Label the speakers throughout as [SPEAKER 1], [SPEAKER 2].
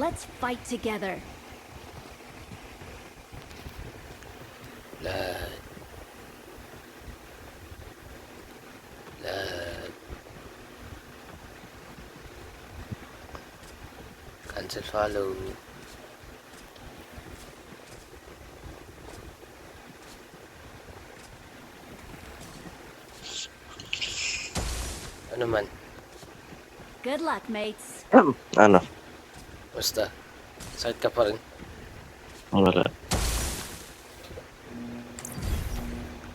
[SPEAKER 1] Let's fight together.
[SPEAKER 2] Blood. Blood. Cancel follow. Ano man?
[SPEAKER 1] Good luck, mates.
[SPEAKER 3] Ano?
[SPEAKER 2] Basta. Sakit ka pa rin.
[SPEAKER 3] Wala.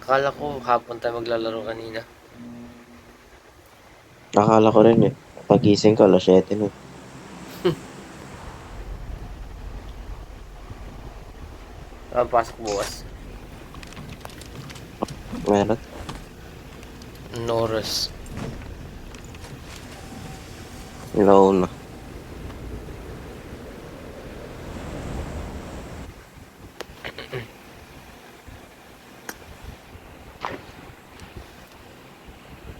[SPEAKER 2] Akala ko hapon tayo maglalaro kanina.
[SPEAKER 3] Akala ko rin eh. Pagising ko, alas 7 na.
[SPEAKER 2] Pasok bukas.
[SPEAKER 3] Meron.
[SPEAKER 2] Norris.
[SPEAKER 3] Ilaw na.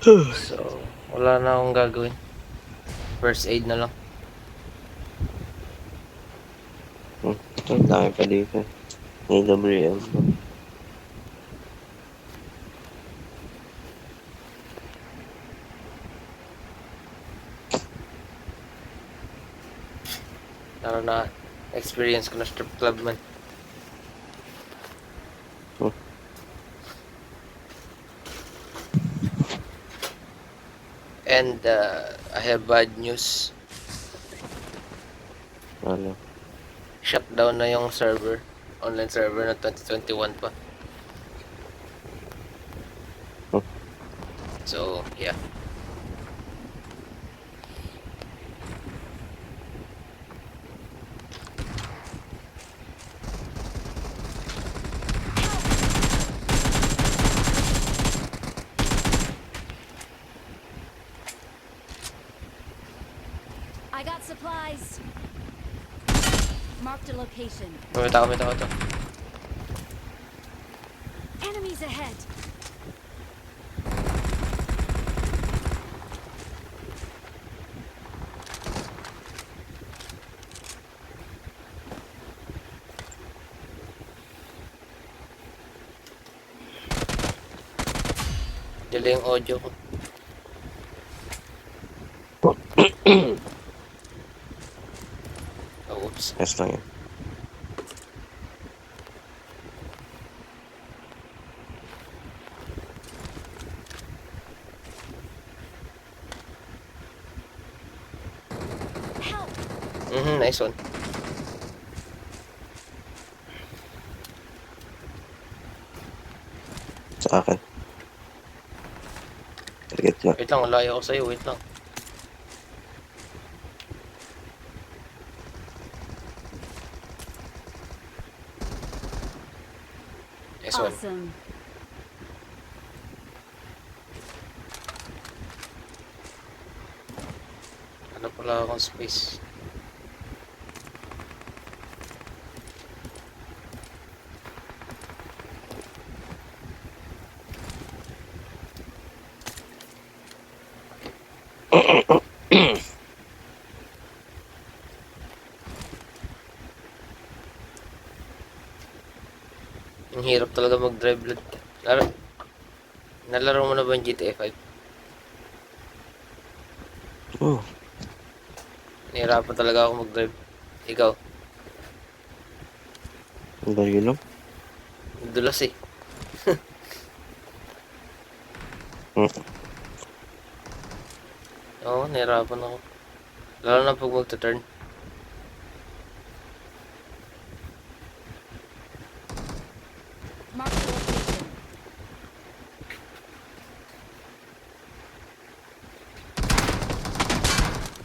[SPEAKER 2] So, wala na akong gagawin. First aid na lang.
[SPEAKER 3] Ang dami pa dito. AWM.
[SPEAKER 2] Lalo na experience ko na strip club man. And I have bad news.
[SPEAKER 3] Ano?
[SPEAKER 2] Shutdown na yung server. Online server na 2021 pa. So, yeah.
[SPEAKER 1] I got supplies. Marked a location.
[SPEAKER 2] May tao.
[SPEAKER 1] Enemies ahead.
[SPEAKER 2] Dila yung audio ko. Oh, oops.
[SPEAKER 3] Yes lang yun.
[SPEAKER 1] Help!
[SPEAKER 2] Nice one.
[SPEAKER 3] Sa akin. Target ko.
[SPEAKER 2] Wait lang, layo ako sa'yo. Wait lang. Nice one.
[SPEAKER 1] Awesome.
[SPEAKER 2] Ano pala akong space? Ang hirap talaga mag-drive. Nalaro mo na ba yung GTA 5?
[SPEAKER 3] Oh,
[SPEAKER 2] Nahirapan talaga ako mag-drive. Ikaw,
[SPEAKER 3] ang dali lang.
[SPEAKER 2] dulas eh. Oo, nahirapan ako. Lalo na pag magta-turn.
[SPEAKER 1] Marked a location.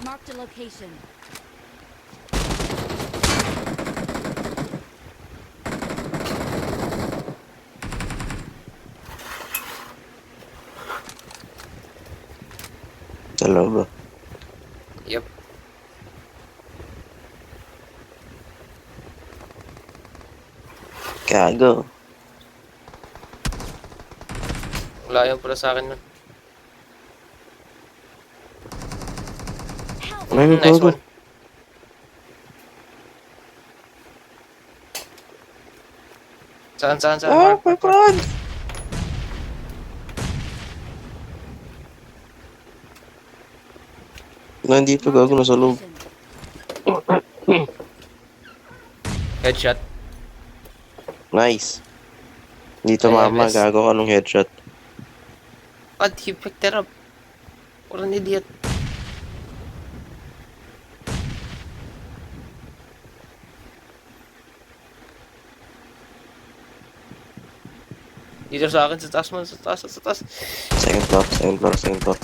[SPEAKER 1] Marked a location.
[SPEAKER 3] Sa loob ah.
[SPEAKER 2] Yep.
[SPEAKER 3] Gago.
[SPEAKER 2] Wala yan pala sa akin nun.
[SPEAKER 1] Help!
[SPEAKER 3] Ano yung
[SPEAKER 2] Nice
[SPEAKER 3] gago?
[SPEAKER 2] one. Saan?
[SPEAKER 3] Ah,
[SPEAKER 2] Mark.
[SPEAKER 3] papan! Nandito
[SPEAKER 1] Marked a
[SPEAKER 3] gago na sa loob.
[SPEAKER 1] location.
[SPEAKER 2] Headshot.
[SPEAKER 3] Nice. Dito
[SPEAKER 2] Ay,
[SPEAKER 3] mama,
[SPEAKER 2] best.
[SPEAKER 3] gago ka nung headshot.
[SPEAKER 2] What? He picked it up. What an idiot. Dito sa akin, sa taas mo, sa taas.
[SPEAKER 3] Second floor.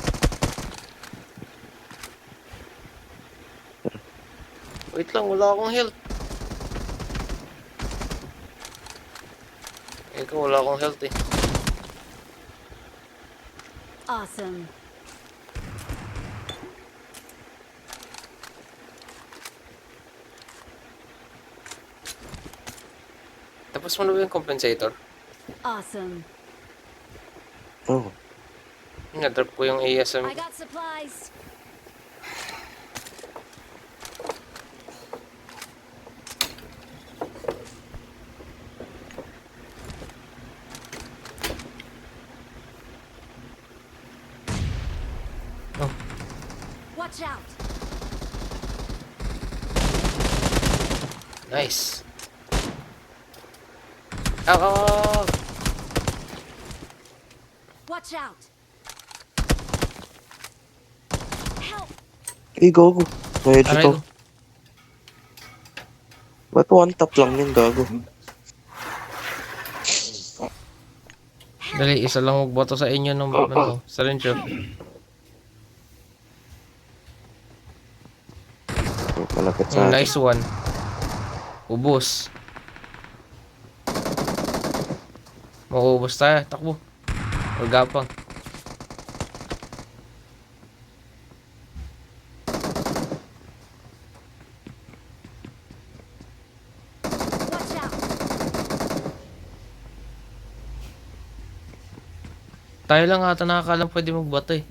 [SPEAKER 2] Wait lang, wala akong health. Ikaw, wala akong health eh.
[SPEAKER 1] Awesome.
[SPEAKER 2] Tapos mo na ba yung compensator?
[SPEAKER 1] Awesome.
[SPEAKER 3] Oh,
[SPEAKER 2] Na-drop ko yung ASM.
[SPEAKER 1] I got supplies.
[SPEAKER 2] Oh.
[SPEAKER 1] Watch out.
[SPEAKER 2] Nice. Ow.
[SPEAKER 1] Watch out. Help.
[SPEAKER 3] eh gago. May headshot
[SPEAKER 2] Aray
[SPEAKER 3] to.
[SPEAKER 2] ko.
[SPEAKER 3] Ba't one tap lang yun, gago?
[SPEAKER 2] Dali, isa lang magboto sa inyo ng ano, syringe.
[SPEAKER 3] Malapit sa akin.
[SPEAKER 2] Nice one. Ubus. Mauubos tayo. Takbo. Or gapang.
[SPEAKER 1] Watch out.
[SPEAKER 2] Tayo lang ata nakakalang pwede magboto eh.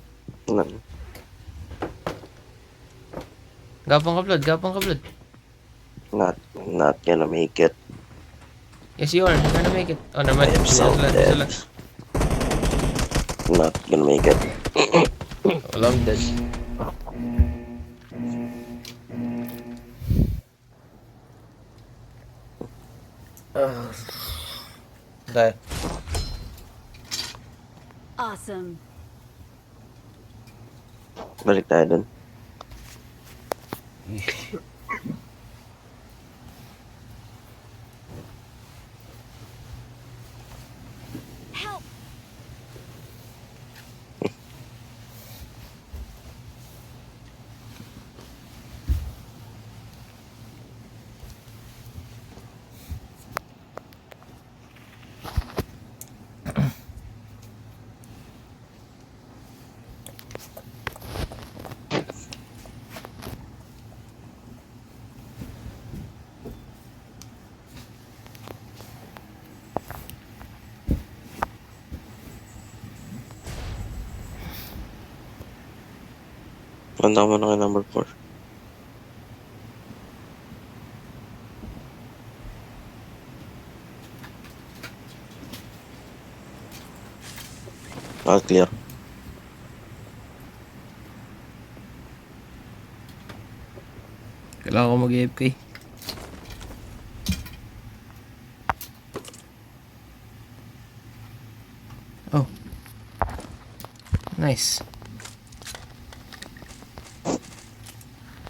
[SPEAKER 3] Nan-
[SPEAKER 2] Gapang ka blood.
[SPEAKER 3] Not gonna make it.
[SPEAKER 2] Yes, you are. You're gonna make it. Oh, naman.
[SPEAKER 3] I am so dead.
[SPEAKER 2] Sila.
[SPEAKER 3] Not gonna make it.
[SPEAKER 2] Well, I'm dead. Dahil.
[SPEAKER 1] Awesome.
[SPEAKER 3] Balik tayo dun.
[SPEAKER 1] Help.
[SPEAKER 3] Handa mo na kay number 4. All clear.
[SPEAKER 2] Kailangan ko mag-AFK. Oh. Nice.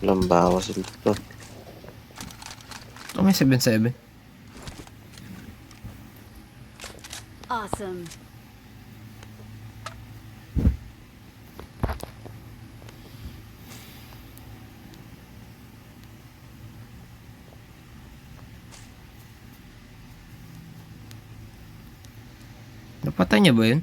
[SPEAKER 3] Walang bawas dito.
[SPEAKER 2] Oh, may 7-7.
[SPEAKER 1] Awesome.
[SPEAKER 2] Napatay niya ba yun?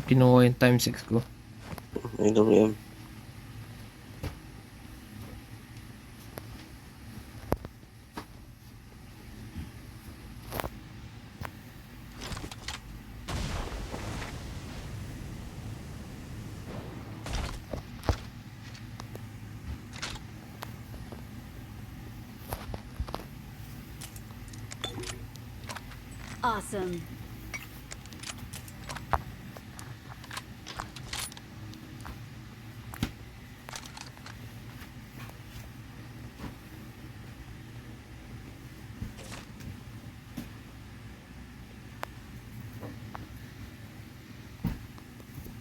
[SPEAKER 2] Kinuha yung time 6 ko.
[SPEAKER 3] AWM.
[SPEAKER 1] Awesome.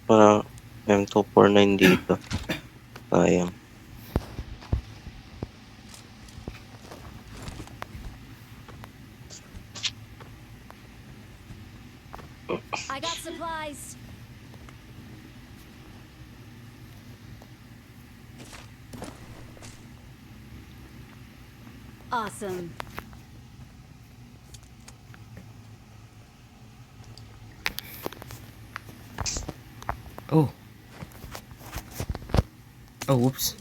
[SPEAKER 3] Parang M249 dito. Sayang.
[SPEAKER 1] I got supplies. Awesome.
[SPEAKER 2] Oh. Oh, whoops.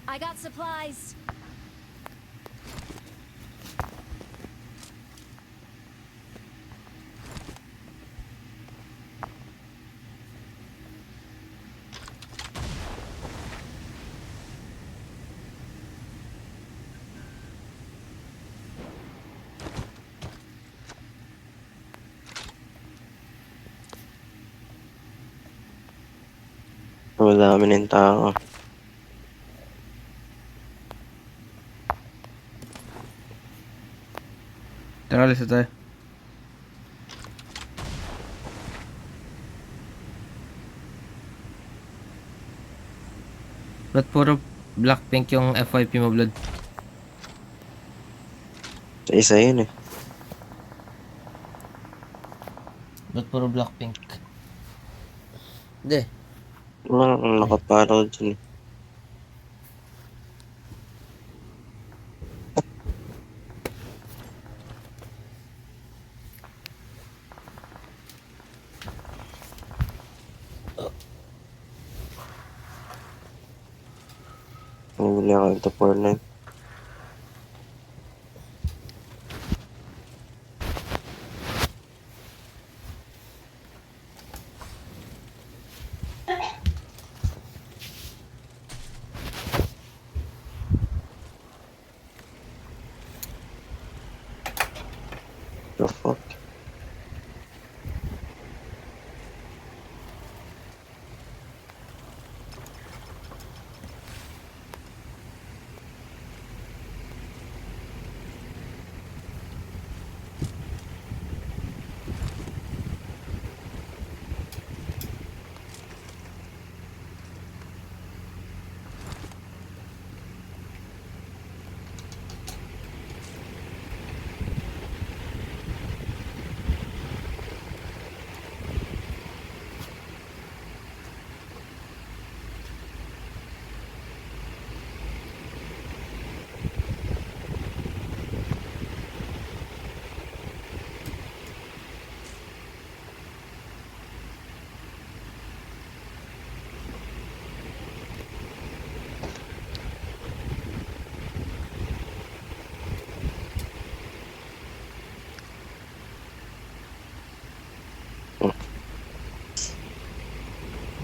[SPEAKER 1] I got supplies.
[SPEAKER 3] Wala kami ng tao.
[SPEAKER 2] Tara, alis na tayo. Ba't puro Blackpink yung FYP mo, Blood?
[SPEAKER 3] Sa isa yun eh.
[SPEAKER 2] Ba't puro Blackpink? Hindi.
[SPEAKER 3] Walang nakaparaw dyan eh. Bumili ako ito 49. The fuck?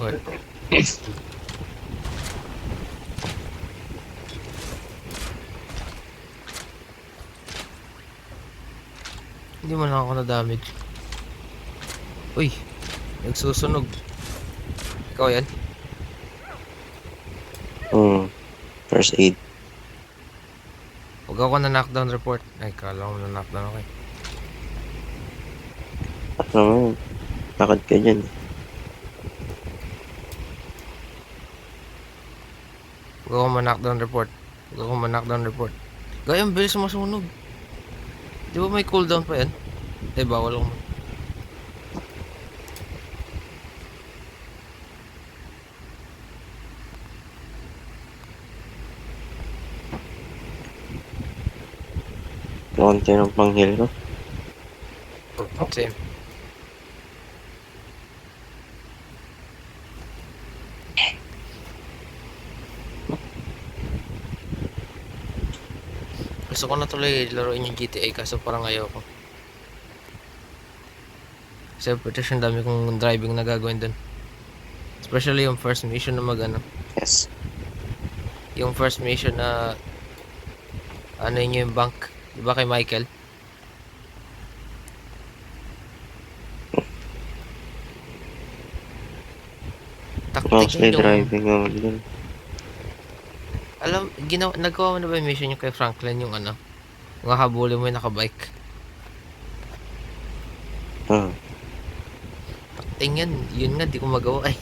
[SPEAKER 2] What? Hindi mo lang ako na-damage. Uy, nagsusunog. Ikaw yan?
[SPEAKER 3] First aid.
[SPEAKER 2] Huwag ako na-knockdown report. Ay, kala ko na-knockdown ako eh.
[SPEAKER 3] Ano mo? Lakad ka dyan eh.
[SPEAKER 2] Huwag ako ma-knockdown report. Huwag ako ma-knockdown report. Gaya, ang bilis masunog. Di ba may cooldown pa yan? Eh, bawal ako.
[SPEAKER 3] Konti ng panghil ko.
[SPEAKER 2] Same. Gusto ko na tuloy laruin yung GTA kaso parang ayaw ko. Kasi protection dami kong driving na gagawin dun. Especially yung first mission na mag ano.
[SPEAKER 3] Yes.
[SPEAKER 2] Yung first mission na ano yun yung bank. Di ba kay Michael?
[SPEAKER 3] Mostly
[SPEAKER 2] Taktik yung...
[SPEAKER 3] driving naman dun.
[SPEAKER 2] Alam, nagawa mo na ba yung mission yung kay Franklin yung ano? Yung habulin mo yung nakabike.
[SPEAKER 3] Ah,
[SPEAKER 2] Takting yan. Yun nga, di ko magawa eh.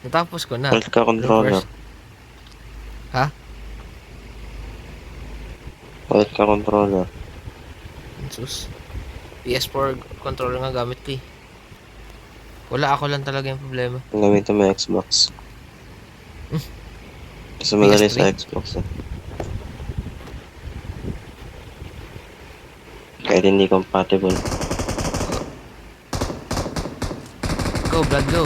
[SPEAKER 2] Natapos ko na.
[SPEAKER 3] palit ka controller.
[SPEAKER 2] First- Ha?
[SPEAKER 3] Palit ka controller.
[SPEAKER 2] Sus. PS4 controller nga gamit ko eh. Wala, ako lang talaga yung problema.
[SPEAKER 3] Gamitin mo yung Xbox. Kasi madali
[SPEAKER 2] PS3?
[SPEAKER 3] sa Xbox eh. Kahit hindi compatible.
[SPEAKER 2] Go, Blood, go.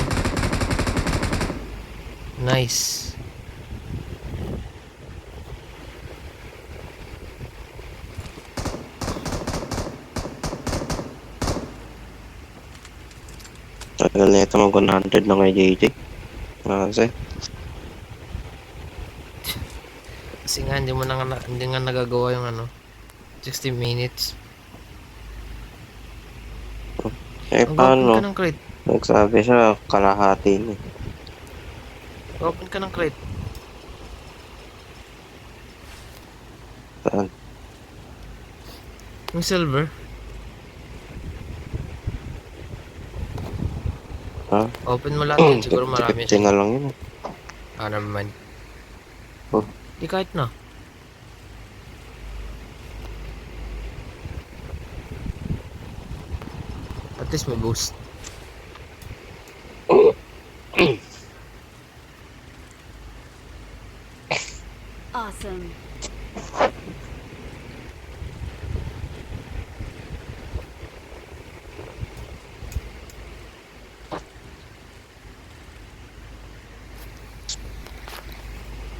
[SPEAKER 2] Nice.
[SPEAKER 3] Tagal na ito mag 100 na kay JJ. Kasi,
[SPEAKER 2] Kasi nga, hindi nga nagagawa yung ano, 60 minutes.
[SPEAKER 3] eh
[SPEAKER 2] Open ka
[SPEAKER 3] paano?
[SPEAKER 2] ng crate.
[SPEAKER 3] Nagsabi siya, kalahati na.
[SPEAKER 2] Open ka ng crate.
[SPEAKER 3] Saan?
[SPEAKER 2] Yung silver.
[SPEAKER 3] Ha?
[SPEAKER 2] Open mo lahat yun. Siguro marami
[SPEAKER 3] 50 na lang yun.
[SPEAKER 2] Ah, never mind.
[SPEAKER 3] Oh.
[SPEAKER 2] Di kahit na. At least may boost.
[SPEAKER 1] Awesome.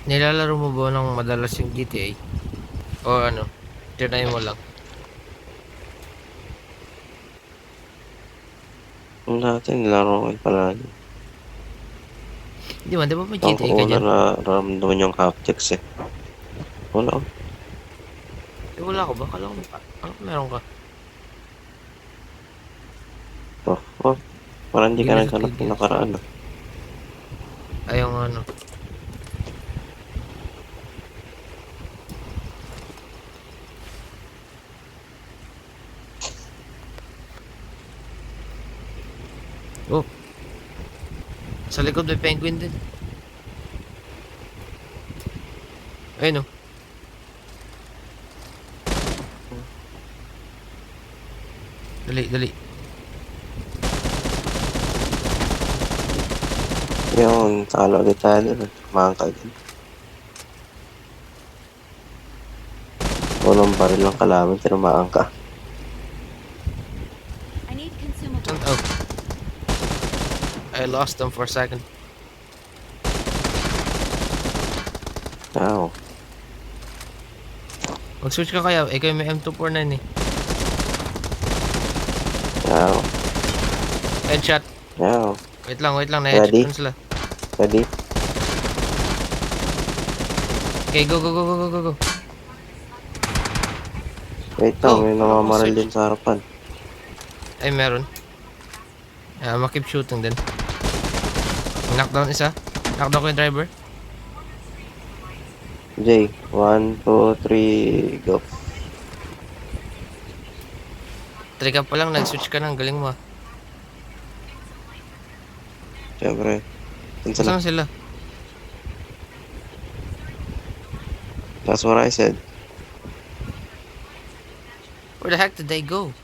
[SPEAKER 2] Nilalaro mo ba ng madalas yung GTA? O ano? Tinay mo lang.
[SPEAKER 3] Yung dati nilaro ko pala.
[SPEAKER 2] Di ba? Di ba may
[SPEAKER 3] Ang
[SPEAKER 2] GTA ka
[SPEAKER 3] una
[SPEAKER 2] dyan?
[SPEAKER 3] na ramdaman yung haptics eh. Wala.
[SPEAKER 2] Eh, wala ko ba? Kala ko, meron ka.
[SPEAKER 3] Oh. Parang hindi ka
[SPEAKER 2] Gilas at
[SPEAKER 3] naghanap ng
[SPEAKER 2] gilas.
[SPEAKER 3] nakaraan ah.
[SPEAKER 2] Ayaw nga ano. Oh. Sa likod may penguin din. Ayun oh. Dali.
[SPEAKER 3] Yung talo ulit tayo dun. Mangkag din. Walang baril ng kalaban, tinamaan ka.
[SPEAKER 1] I need consumables.
[SPEAKER 2] Oh. I lost them for a second.
[SPEAKER 3] Ow.
[SPEAKER 2] Mag-switch ka kaya. Ikaw may M249 eh.
[SPEAKER 3] Ow.
[SPEAKER 2] Headshot.
[SPEAKER 3] Ow.
[SPEAKER 2] Wait lang. Na-headshot
[SPEAKER 3] Ready?
[SPEAKER 2] ko na sila.
[SPEAKER 3] Ready?
[SPEAKER 2] Okay, go.
[SPEAKER 3] Wait
[SPEAKER 2] Go.
[SPEAKER 3] lang, may namamaril
[SPEAKER 2] Switch.
[SPEAKER 3] din sa harapan.
[SPEAKER 2] Ay, meron. Makip shooting din. Knockdown isa. Knockdown ko yung driver.
[SPEAKER 3] Jay, 1, 2, 3, go.
[SPEAKER 2] Try ka pa lang, nag-switch ka ng galing mo.
[SPEAKER 3] Siyempre. Saan sila?
[SPEAKER 2] Saan sila?
[SPEAKER 3] That's what I said.
[SPEAKER 2] Where the heck did they go?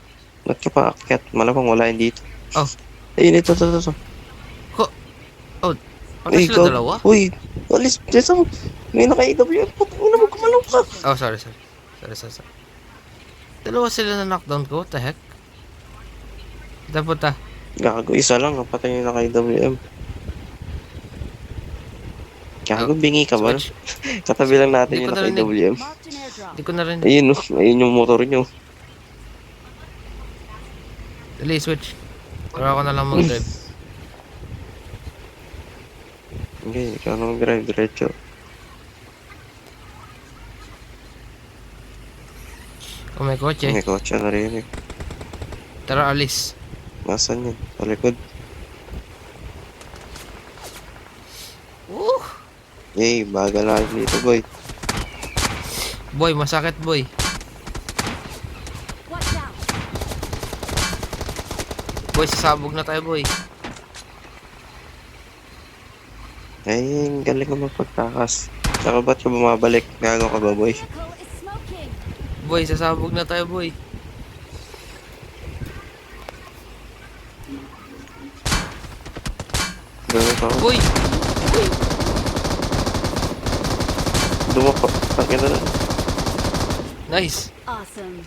[SPEAKER 3] Ba't ka pa akyat? Malamang wala yun dito.
[SPEAKER 2] Oh.
[SPEAKER 3] Ayun, ito.
[SPEAKER 2] Ano sila
[SPEAKER 3] Go.
[SPEAKER 2] dalawa?
[SPEAKER 3] Uy, alis. Diyos mo. May naka-AW. Putang ina mo, kumalaw ka.
[SPEAKER 2] Oh, sorry. Dalawa sila na knockdown ko, what the heck? Dapat
[SPEAKER 3] Gago, isa lang. Napatay yung naka-AWM. Gago, bingi ka ba?
[SPEAKER 2] Switch.
[SPEAKER 3] Katabi lang natin
[SPEAKER 2] Hindi
[SPEAKER 3] yung
[SPEAKER 2] ko narinig.
[SPEAKER 3] naka-AWM.
[SPEAKER 1] Marked an airdrop.
[SPEAKER 2] Hindi ko na rin.
[SPEAKER 3] Ayun, no. Ayun yung motor nyo.
[SPEAKER 2] Dali, switch. Para ako na lang mag-drive.
[SPEAKER 3] Okay, ikaw nang drive, diretso.
[SPEAKER 2] Kung may kotse,
[SPEAKER 3] May kotse na rin eh.
[SPEAKER 2] tara alis.
[SPEAKER 3] Nasaan yun? Sa likod. Yay, bagal lang dito, boy.
[SPEAKER 2] Boy, masakit boy.
[SPEAKER 1] Watch out.
[SPEAKER 2] Boy, sasabog na tayo boy.
[SPEAKER 3] Ay, ang galing mo magpagtakas. Saka ba't ka bumabalik? Gago ka ba, boy?
[SPEAKER 1] Vehicle is smoking.
[SPEAKER 2] Boy, sasabog na tayo boy.
[SPEAKER 3] Gago ka.
[SPEAKER 2] Boy! Boy!
[SPEAKER 3] Dumako. Tangin na.
[SPEAKER 2] Nice!
[SPEAKER 1] Awesome.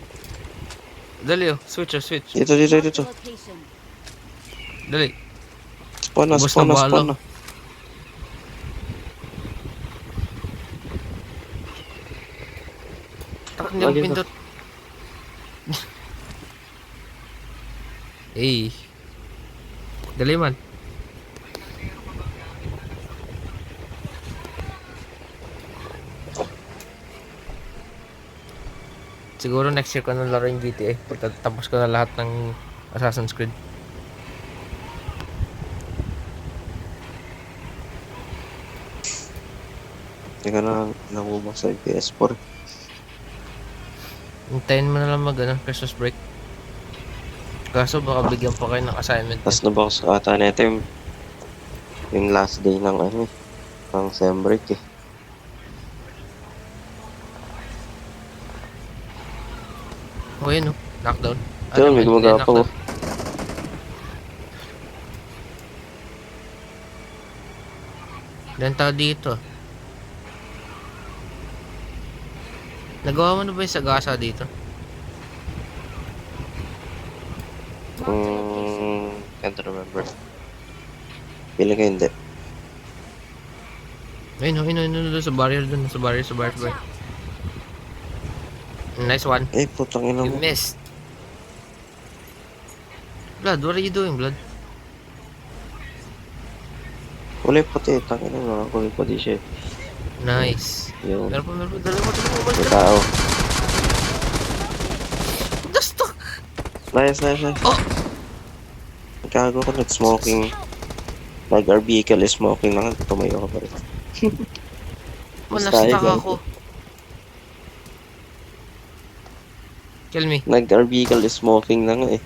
[SPEAKER 2] Dali oh, switch.
[SPEAKER 3] Dito.
[SPEAKER 1] Location.
[SPEAKER 2] Dali.
[SPEAKER 3] Spawn na.
[SPEAKER 2] Ubos na bala. Takot niya ang
[SPEAKER 3] Lagi na.
[SPEAKER 2] pindot. Eh. Dali man. Siguro next year ko na laro yung GTA. Pagtatapos ko na lahat ng Assassin's Creed.
[SPEAKER 3] Hindi ka na namumang sa PS4.
[SPEAKER 2] Hintayin mo na lang Christmas break. Kaso baka bigyan pa kayo ng assignment.
[SPEAKER 3] Tapos nabawas ka ata na ito yung last day ng ng sem break eh.
[SPEAKER 2] O yun oh, knockdown.
[SPEAKER 3] Ito, may gumagawa pa oh.
[SPEAKER 2] Ilan tao dito? Nagawa mo na ba yung sagasa dito?
[SPEAKER 1] Marked a location.
[SPEAKER 3] Can't remember. Feeling ko hindi.
[SPEAKER 2] Ayun, sa barrier dun, sa barrier.
[SPEAKER 1] Watch out.
[SPEAKER 2] Nice one.
[SPEAKER 3] Eh, putang ina
[SPEAKER 2] You
[SPEAKER 3] mo.
[SPEAKER 2] missed. Blood, what are you doing, Blood?
[SPEAKER 3] Kulay puti, tangin na mga kulay puti siya.
[SPEAKER 2] Nice.
[SPEAKER 3] Yung
[SPEAKER 2] Meron pa, dali mo.
[SPEAKER 3] may tao.
[SPEAKER 2] The stuck!
[SPEAKER 3] Nice.
[SPEAKER 2] Oh!
[SPEAKER 3] Gago ko nag-smoking. Nag-our vehicle is smoking lang. Tumayo ka pa rin.
[SPEAKER 2] Nastuck ako. Kill me.
[SPEAKER 3] Nag-our vehicle is smoking lang eh.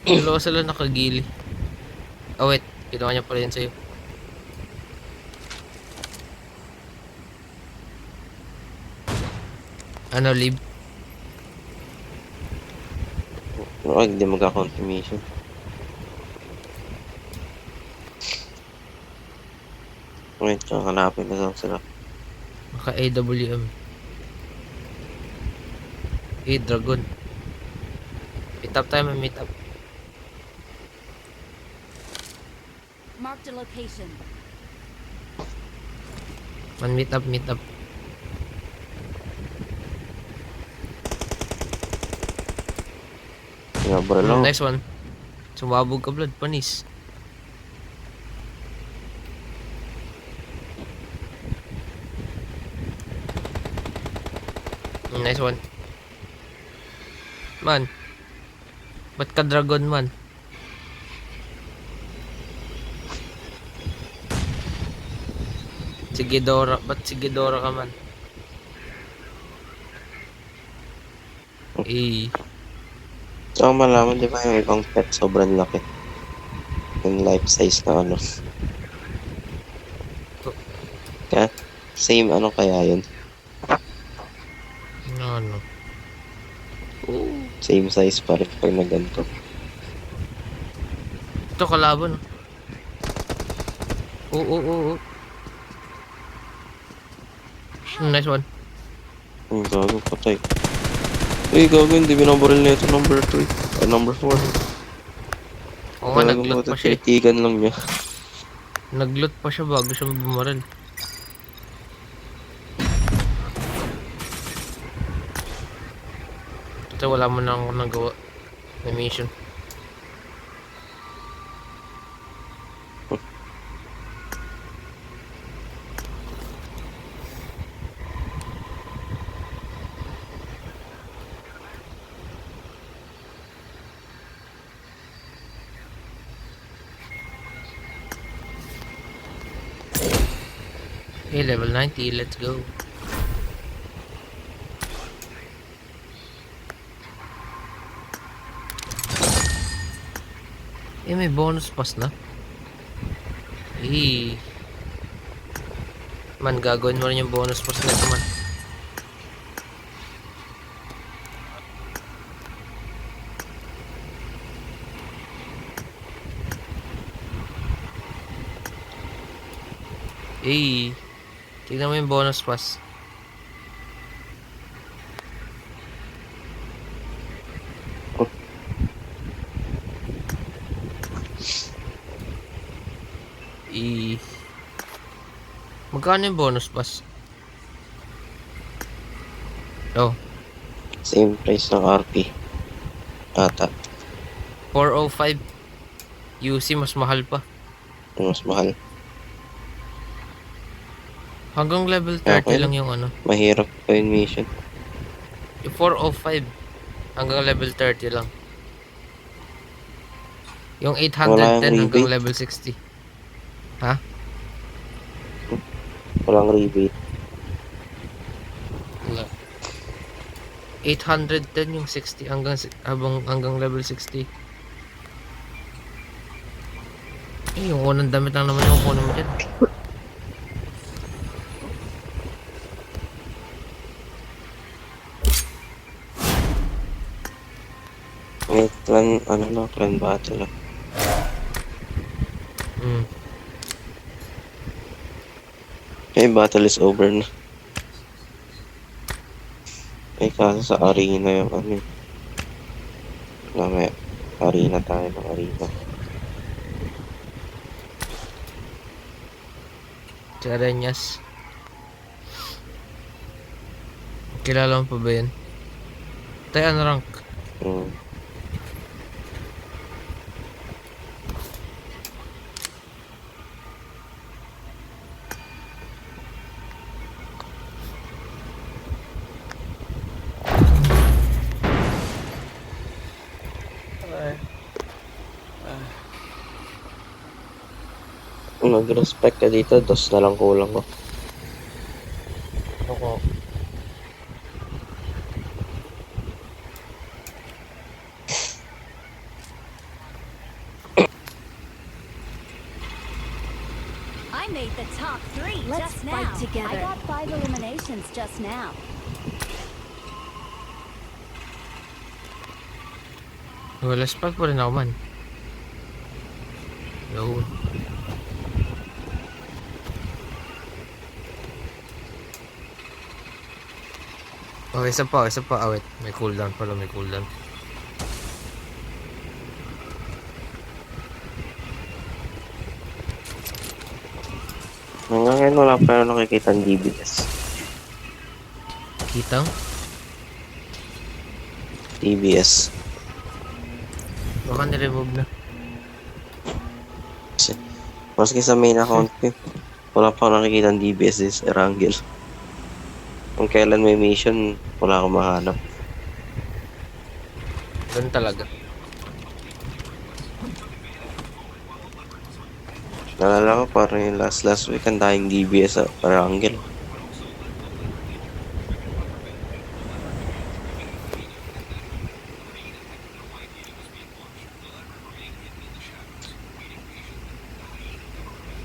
[SPEAKER 2] Dalawa sila nakagili. Oh wait, ginawa niya pala yun sa'yo. Ano, leave?
[SPEAKER 3] Ay, hindi magka-confirmation. Wait, hanapin na lang sila.
[SPEAKER 2] Maka AWM. Dragon. Meet up tayo, meet up.
[SPEAKER 1] Marked a location.
[SPEAKER 2] Meet up.
[SPEAKER 3] Sinabra lang.
[SPEAKER 2] Nice one. Sumabog ka, Blood. Panis. Nice one. Man. Ba't ka dragon, man? Sigidora. Ba't Sigidora ka, man? Eh.
[SPEAKER 3] So, malaman, di ba yung ibang pet sobrang laki? Yung life size na ano. Kaya, same ano kaya yun?
[SPEAKER 2] Ano?
[SPEAKER 3] Same size pa rin pag na ganito.
[SPEAKER 2] Ito kalaban. Oo. Nice one.
[SPEAKER 3] Ang gago, patay. Uy, gago, hindi binabaril na ito number 3. Number 4.
[SPEAKER 2] Oo nga, nag-loot pa siya eh.
[SPEAKER 3] Titigan lang niya.
[SPEAKER 2] Nag-loot pa siya bago siya bumaril. Ito wala mo na akong nagawa. May mission. Okay, level 90. Let's go. May bonus pass na. Man, gagawin mo rin yung bonus pass na ito, man. Tignan mo yung bonus pass. Magkano yung bonus pass? Oh,
[SPEAKER 3] Same price ng RP. Ata.
[SPEAKER 2] 405. UC mas mahal pa.
[SPEAKER 3] Yung mas mahal.
[SPEAKER 2] Hanggang level 30
[SPEAKER 3] Okay.
[SPEAKER 2] lang yung ano.
[SPEAKER 3] Mahirap pa yung mission.
[SPEAKER 2] Yung 405 hanggang level 30 lang. Yung
[SPEAKER 3] Wala
[SPEAKER 2] 810
[SPEAKER 3] yung
[SPEAKER 2] hanggang
[SPEAKER 3] rebate.
[SPEAKER 2] level 60.
[SPEAKER 3] Walang rebate.
[SPEAKER 2] Wala. 810 yung 60 hanggang level 60. Yung unang damit lang naman yung kunin mo dyan.
[SPEAKER 3] May clan battle. May battle is over na. May kaso sa arena yung ano. May arena tayo ng arena.
[SPEAKER 2] Si Arenas. Kilala mo pa ba yun? Tayo ano rank?
[SPEAKER 3] Hmm. Kung nag-respect ka dito, dos na lang kulang ko.
[SPEAKER 2] Ako.
[SPEAKER 1] I made the top 3
[SPEAKER 4] Let's
[SPEAKER 1] just
[SPEAKER 4] fight
[SPEAKER 1] now.
[SPEAKER 4] together.
[SPEAKER 1] I got 5 eliminations just now.
[SPEAKER 2] Wala spag pa rin ako man. Yun. Oh, isa pa. Wait. May cooldown pala, may cooldown.
[SPEAKER 3] Hanggang ngayon wala pa na nakikita ang DBS.
[SPEAKER 2] Kitang?
[SPEAKER 3] DBS.
[SPEAKER 2] Baka ni-remove na.
[SPEAKER 3] Maski sa main account ko, wala pa ako nakikita ang DBS is Erangel. Kung kailan may mission, wala akong mahanap.
[SPEAKER 2] Ganun talaga.
[SPEAKER 3] Nalala ko parang yung last week ang dahing DBS sa Erangel.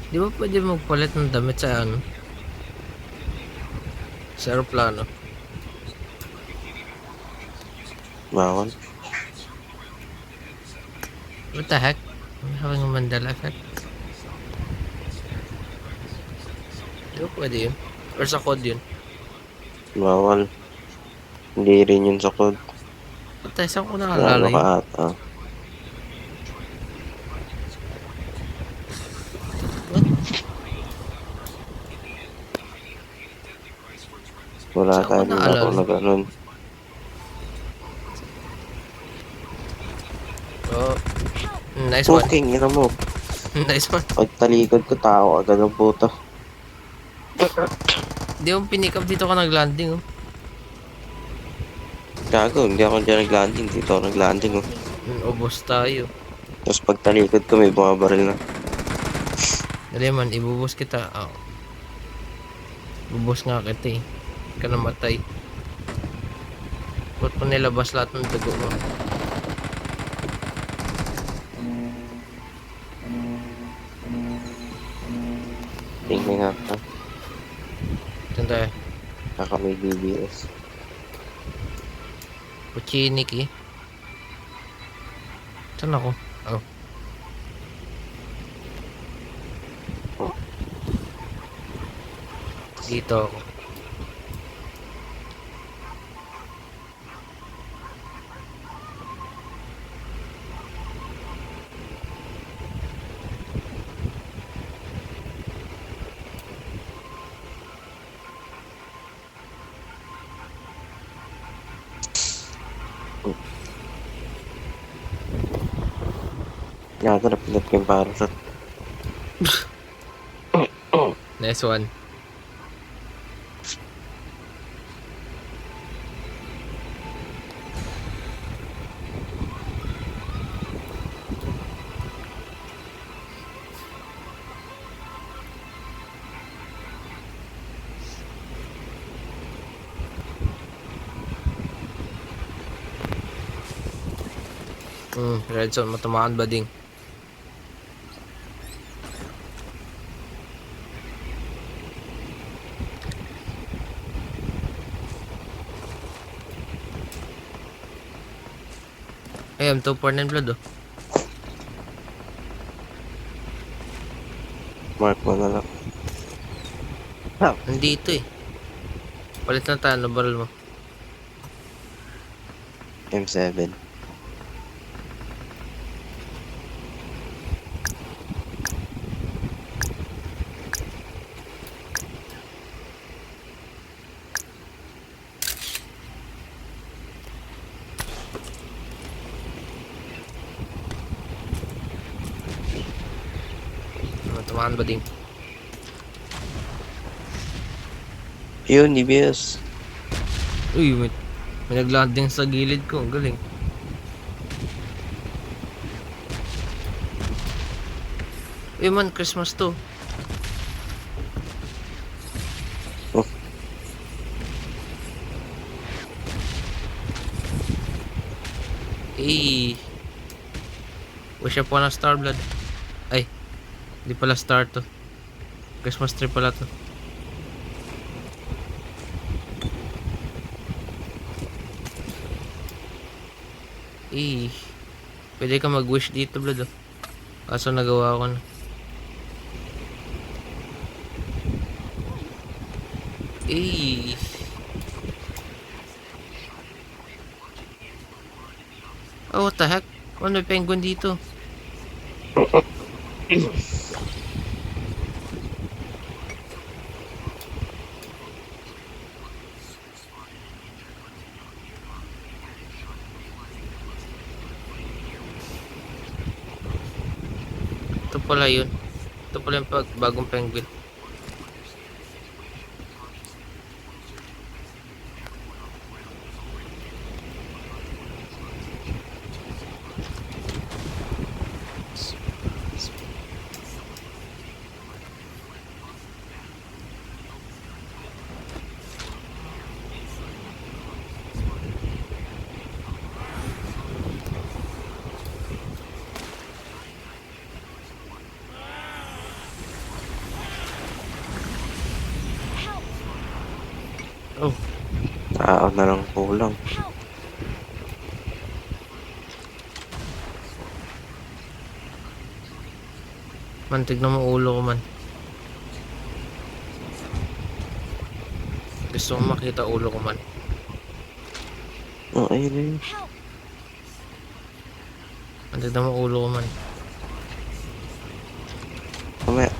[SPEAKER 2] Di ba pwede magpalit ng damit sa ano? Sa aeroplano?
[SPEAKER 3] Bawal.
[SPEAKER 2] What the heck? I'm having a Mandela effect. Di ba pwede yun? Or sa code yun?
[SPEAKER 3] Bawal. Hindi rin yun sa code.
[SPEAKER 2] Patay, saan ko
[SPEAKER 3] Lalo
[SPEAKER 2] naalala
[SPEAKER 3] ka
[SPEAKER 2] yun?
[SPEAKER 3] ata. Wala
[SPEAKER 2] Saan ko
[SPEAKER 3] tayong laro
[SPEAKER 2] naalala?
[SPEAKER 3] na ganun.
[SPEAKER 2] Oh, nice one.
[SPEAKER 3] Cooking, ina mo.
[SPEAKER 2] Nice one.
[SPEAKER 3] Pagtalikod ko, tao agad ang puto.
[SPEAKER 2] Di mo pinick up dito ka nag-landing oh.
[SPEAKER 3] Gago, hindi ako dyan nag-landing. Dito ako nag-landing. Oh.
[SPEAKER 2] Ubos tayo.
[SPEAKER 3] Tapos pagtalikod ko, may bumabaril na.
[SPEAKER 2] Dali man, ibubos kita. Oh. Bubos nga kita eh. Hindi ka namatay. Ba't mo nilabas lahat ng dugo mo?
[SPEAKER 3] Tingnan nga pa.
[SPEAKER 2] Saan tayo?
[SPEAKER 3] Kaka may DBS.
[SPEAKER 2] Puchinik eh. Saan ako? Oh. Dito ako.
[SPEAKER 3] Yata napindot ko yung parasat.
[SPEAKER 2] Nice one. Red zone, matamaan ba ding? Ay, M249 blood oh.
[SPEAKER 3] Mark mo na lang.
[SPEAKER 2] Nandito eh. Palit na tayo, ano barrel mo?
[SPEAKER 3] M7.
[SPEAKER 2] Matamaan ba ding?
[SPEAKER 3] Yun, DBS.
[SPEAKER 2] Uy, may naglanding sa gilid ko. Ang galing. Uy man, Christmas to.
[SPEAKER 3] Oh.
[SPEAKER 2] Eh. Wish upon a star blood. Ay. Di pala star to. Christmas tree pala to. Eh. Pwede ka mag-wish dito blood oh. Kaso nagawa ko na. Eh. Oh, what the heck? Ano may penguin dito? Ito pala yun. Ito pala yung bagong penguin. Oh,
[SPEAKER 3] Tao na lang kulang.
[SPEAKER 1] Help!
[SPEAKER 2] man, tignan mo ulo ko man. Gusto mo makita ulo ko man.
[SPEAKER 3] Oh, ayun na yun.
[SPEAKER 1] Help!
[SPEAKER 2] Man, tignan mo ulo ko man.
[SPEAKER 3] Mamaya.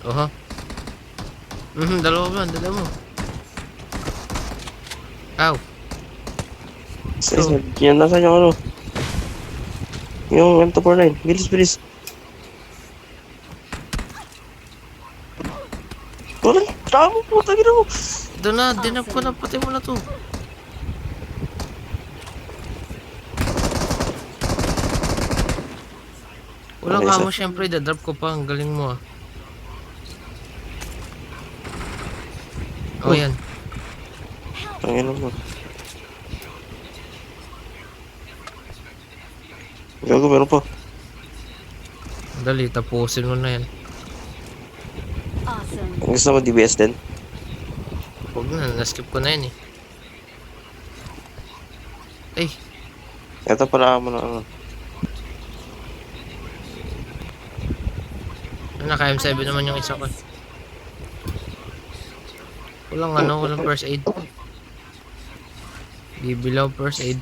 [SPEAKER 2] Oha. Dalawa man, dalawa mo. Ow.
[SPEAKER 3] Sige, yan, nasaan yung ano? Yung M249. Bilis, bilis. Wala, tama po, tagin mo.
[SPEAKER 2] Ito na, dinap ko na, patay mo na to. Walang
[SPEAKER 3] Okay,
[SPEAKER 2] amo
[SPEAKER 3] sir.
[SPEAKER 2] syempre, dadrop ko pa. Ang galing mo ah. Oh, yan.
[SPEAKER 3] Ang ino mo. Gago, meron pa.
[SPEAKER 2] Dali, tapusin mo na yan.
[SPEAKER 1] Awesome.
[SPEAKER 3] Ang gusto mo DBS din?
[SPEAKER 2] Huwag na, naskip ko na yan eh. Ay,
[SPEAKER 3] Ito pala mo na ano.
[SPEAKER 2] naka M7 naman yung isa ko. Walang first aid. Bibilaw first aid.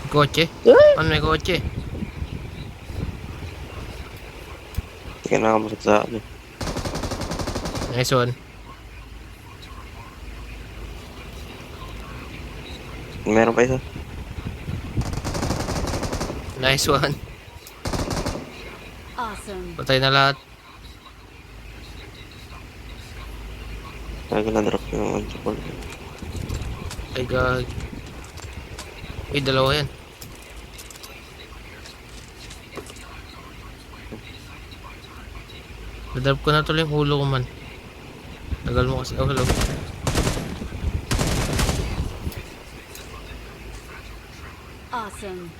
[SPEAKER 2] Kotse? Ano may kotse?
[SPEAKER 3] Hindi ka nakamasok sa akin.
[SPEAKER 2] Nice one.
[SPEAKER 3] Meron pa isa.
[SPEAKER 2] Nice one.
[SPEAKER 1] Awesome.
[SPEAKER 2] Patay na lahat.
[SPEAKER 3] Gago na drop yung anti-pol.
[SPEAKER 2] Ay gag. Ay, dalawa yan. Nadrop ko na tuloy yung ulo ko man. Tagal mo kasi. Oh, hello.
[SPEAKER 1] Awesome.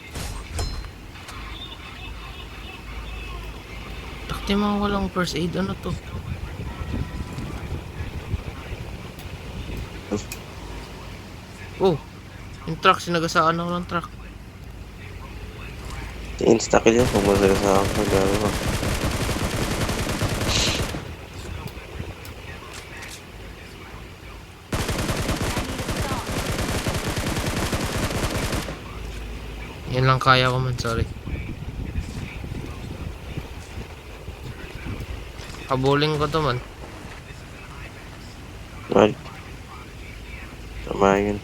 [SPEAKER 2] Bakit yung mga walang first aid? Ano to? Oh, yung truck. Sinagasaan ako ng truck.
[SPEAKER 3] Insta-kill yun. Pumunta sa akin. Gago ko.
[SPEAKER 2] Yan lang kaya ko man. Sorry. Kabuling ko to man.
[SPEAKER 3] Right. Tama yun.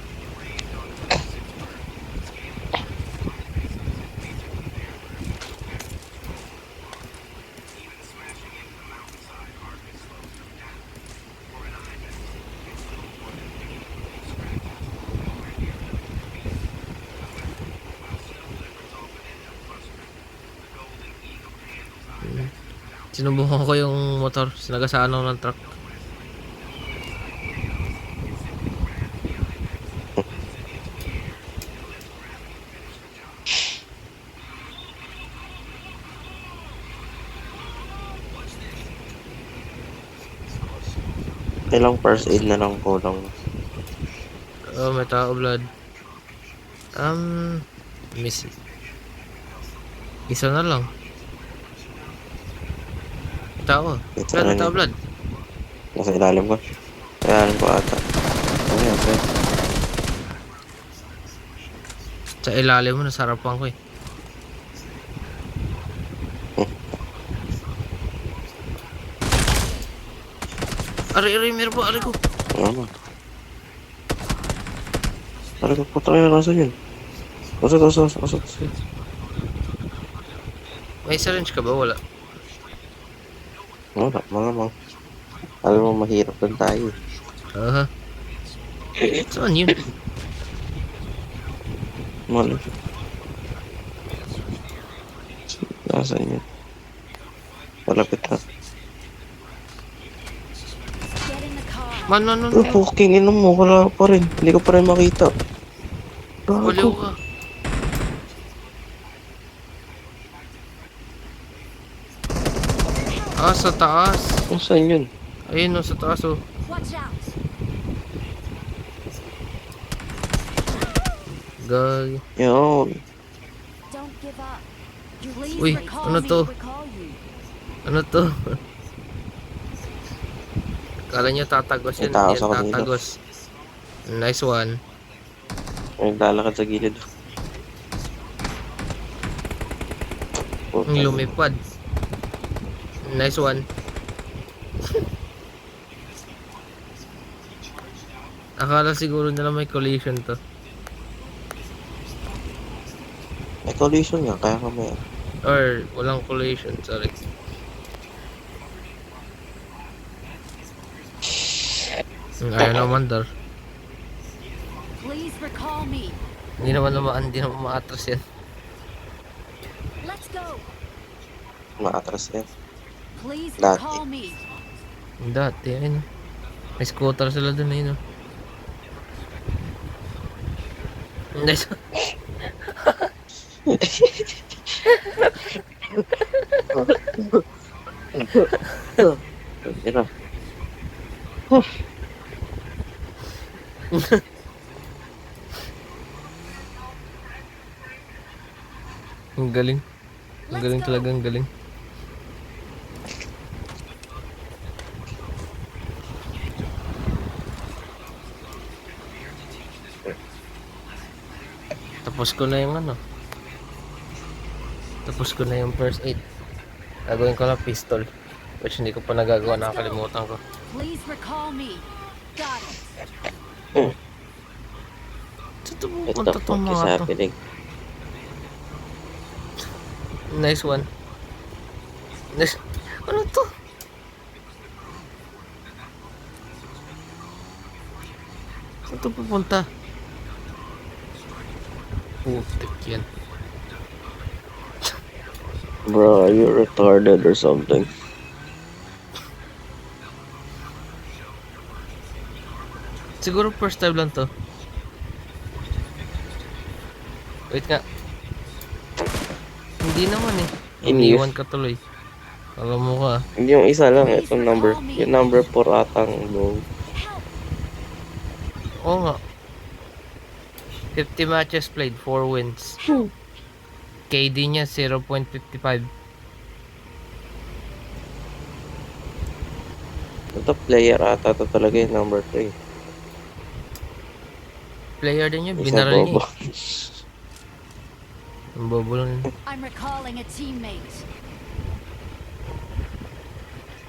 [SPEAKER 2] Sinubukan ko yung motor. Sinagasaan ako ng truck.
[SPEAKER 3] Ilang first aid na lang kulang.
[SPEAKER 2] Oh, may tao blood. Miss. Isa na lang. Tao.
[SPEAKER 3] Ito
[SPEAKER 2] Blood,
[SPEAKER 3] na
[SPEAKER 2] may tao
[SPEAKER 3] yun.
[SPEAKER 2] blood.
[SPEAKER 3] Nasa ilalim ko. Ilalim ko ata. Ano yan, pre?
[SPEAKER 2] Sa ilalim mo, nasarapan ko eh. Ari, meron po, ari ko.
[SPEAKER 3] Ano? Ano ka puta kayo? Nasaan yun? Usot.
[SPEAKER 2] May syringe ka ba? Wala.
[SPEAKER 3] Wala, malamang. Alam mo, mahirap lang tayo.
[SPEAKER 2] Aha. Saan yun?
[SPEAKER 3] Malam. Nasaan yun? Malapit na.
[SPEAKER 1] Get in the car.
[SPEAKER 2] Man.
[SPEAKER 3] Fucking ino mo, wala pa rin. Hindi ko pa rin makita.
[SPEAKER 2] Waliw
[SPEAKER 3] Gago.
[SPEAKER 2] ka. Sa taas.
[SPEAKER 3] Kung saan yun?
[SPEAKER 2] Ayun sa taas oh.
[SPEAKER 1] Watch out.
[SPEAKER 2] Gag.
[SPEAKER 3] Yun.
[SPEAKER 1] Don't give up. Please
[SPEAKER 2] Uy,
[SPEAKER 1] recall
[SPEAKER 2] ano
[SPEAKER 1] me
[SPEAKER 2] to?
[SPEAKER 1] recall you.
[SPEAKER 2] Ano to? Kala nyo tatagos
[SPEAKER 3] May
[SPEAKER 2] yun.
[SPEAKER 3] tao
[SPEAKER 2] Hindi
[SPEAKER 3] sa
[SPEAKER 2] yan
[SPEAKER 3] kanila.
[SPEAKER 2] tatagos. Nice one.
[SPEAKER 3] May lalakad sa gilid.
[SPEAKER 2] Ang lumipad. Nice one. Akala siguro nila may collision to.
[SPEAKER 3] May collision nga, kaya kami.
[SPEAKER 2] Or walang collision, sorry. Ayaw na umandar.
[SPEAKER 1] Please recall me.
[SPEAKER 2] Hindi naman maatras yan.
[SPEAKER 1] Let's go.
[SPEAKER 3] Maatras yan.
[SPEAKER 1] Please
[SPEAKER 3] Dati.
[SPEAKER 1] recall me.
[SPEAKER 2] Dati, ayun. May scooter sila dun, ayun. Nice.
[SPEAKER 3] Ira.
[SPEAKER 2] Ang galing. Ang galing talaga, ang galing. Tapos ko na yung ano. Tapos ko na yung first aid. Gagawin ko lang pistol. Which hindi ko pa nagagawa, nakakalimutan ko.
[SPEAKER 1] Please recall me. Got it.
[SPEAKER 2] Ito
[SPEAKER 3] What
[SPEAKER 2] pupunta
[SPEAKER 3] the
[SPEAKER 2] tong
[SPEAKER 3] fuck is
[SPEAKER 2] mga to.
[SPEAKER 3] happening?
[SPEAKER 2] Nice one. Nice. Ano to? Saan to pupunta? Putik yan.
[SPEAKER 3] Bro, are you retarded or something?
[SPEAKER 2] Siguro first time lang to. Wait nga. Hindi naman eh.
[SPEAKER 3] Hindi.
[SPEAKER 2] Iniwan ka tuloy. Alam mo ka.
[SPEAKER 3] Hindi yung isa lang, itong number. Yung number 4 atang low.
[SPEAKER 2] Oo nga. 50 matches played, 4 wins. KD niya 0.55.
[SPEAKER 3] Ito player ata to talaga yung number 3.
[SPEAKER 2] Player din niya,
[SPEAKER 3] Isa
[SPEAKER 2] binaral niya
[SPEAKER 3] bobo.
[SPEAKER 2] eh. Ang bobo lang yun.
[SPEAKER 1] I'm recalling a teammate.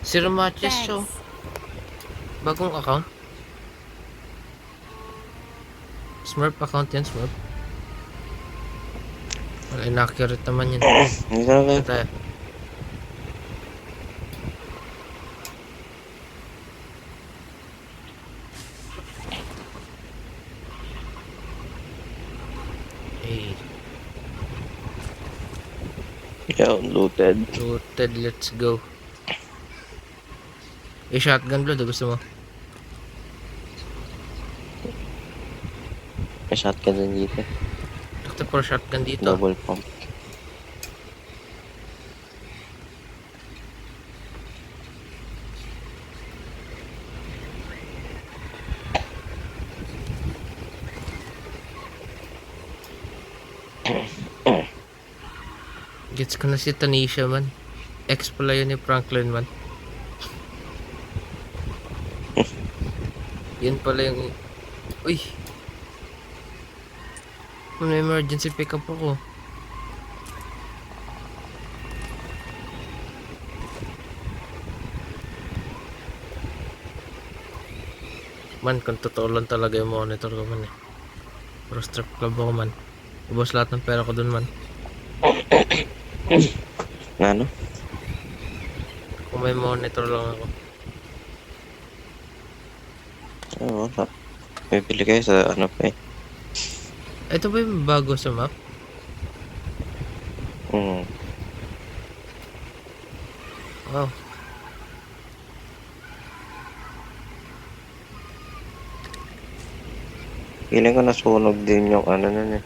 [SPEAKER 2] 0 matches show.
[SPEAKER 1] Thanks.
[SPEAKER 2] Bagong account. Smurf account yan, Smurf. Wala, inaccurate naman yun.
[SPEAKER 3] Hindi talaga.
[SPEAKER 2] Ito tayo. Hey,
[SPEAKER 3] Yeah, looted.
[SPEAKER 2] looted, let's go. Shotgun blood, gusto mo?
[SPEAKER 3] May shotgun din dito.
[SPEAKER 2] Dr. for shotgun dito.
[SPEAKER 3] Double pump.
[SPEAKER 2] Gets ko na si Tanisha man. Ex pala yun ni Franklin man. Yun pala yung... Uy! May emergency pickup ako. Man, kung totoo lang talaga yung monitor ko man eh. Pero strip club ako man. Ubos lahat ng pera ko dun man.
[SPEAKER 3] Ano?
[SPEAKER 2] Kung may monitor lang ako.
[SPEAKER 3] Oo, wala. May pili kayo sa ano pa eh.
[SPEAKER 2] Ito ba yung bago sa map? Wow.
[SPEAKER 3] Feeling ko nasunog din yung ano nun eh.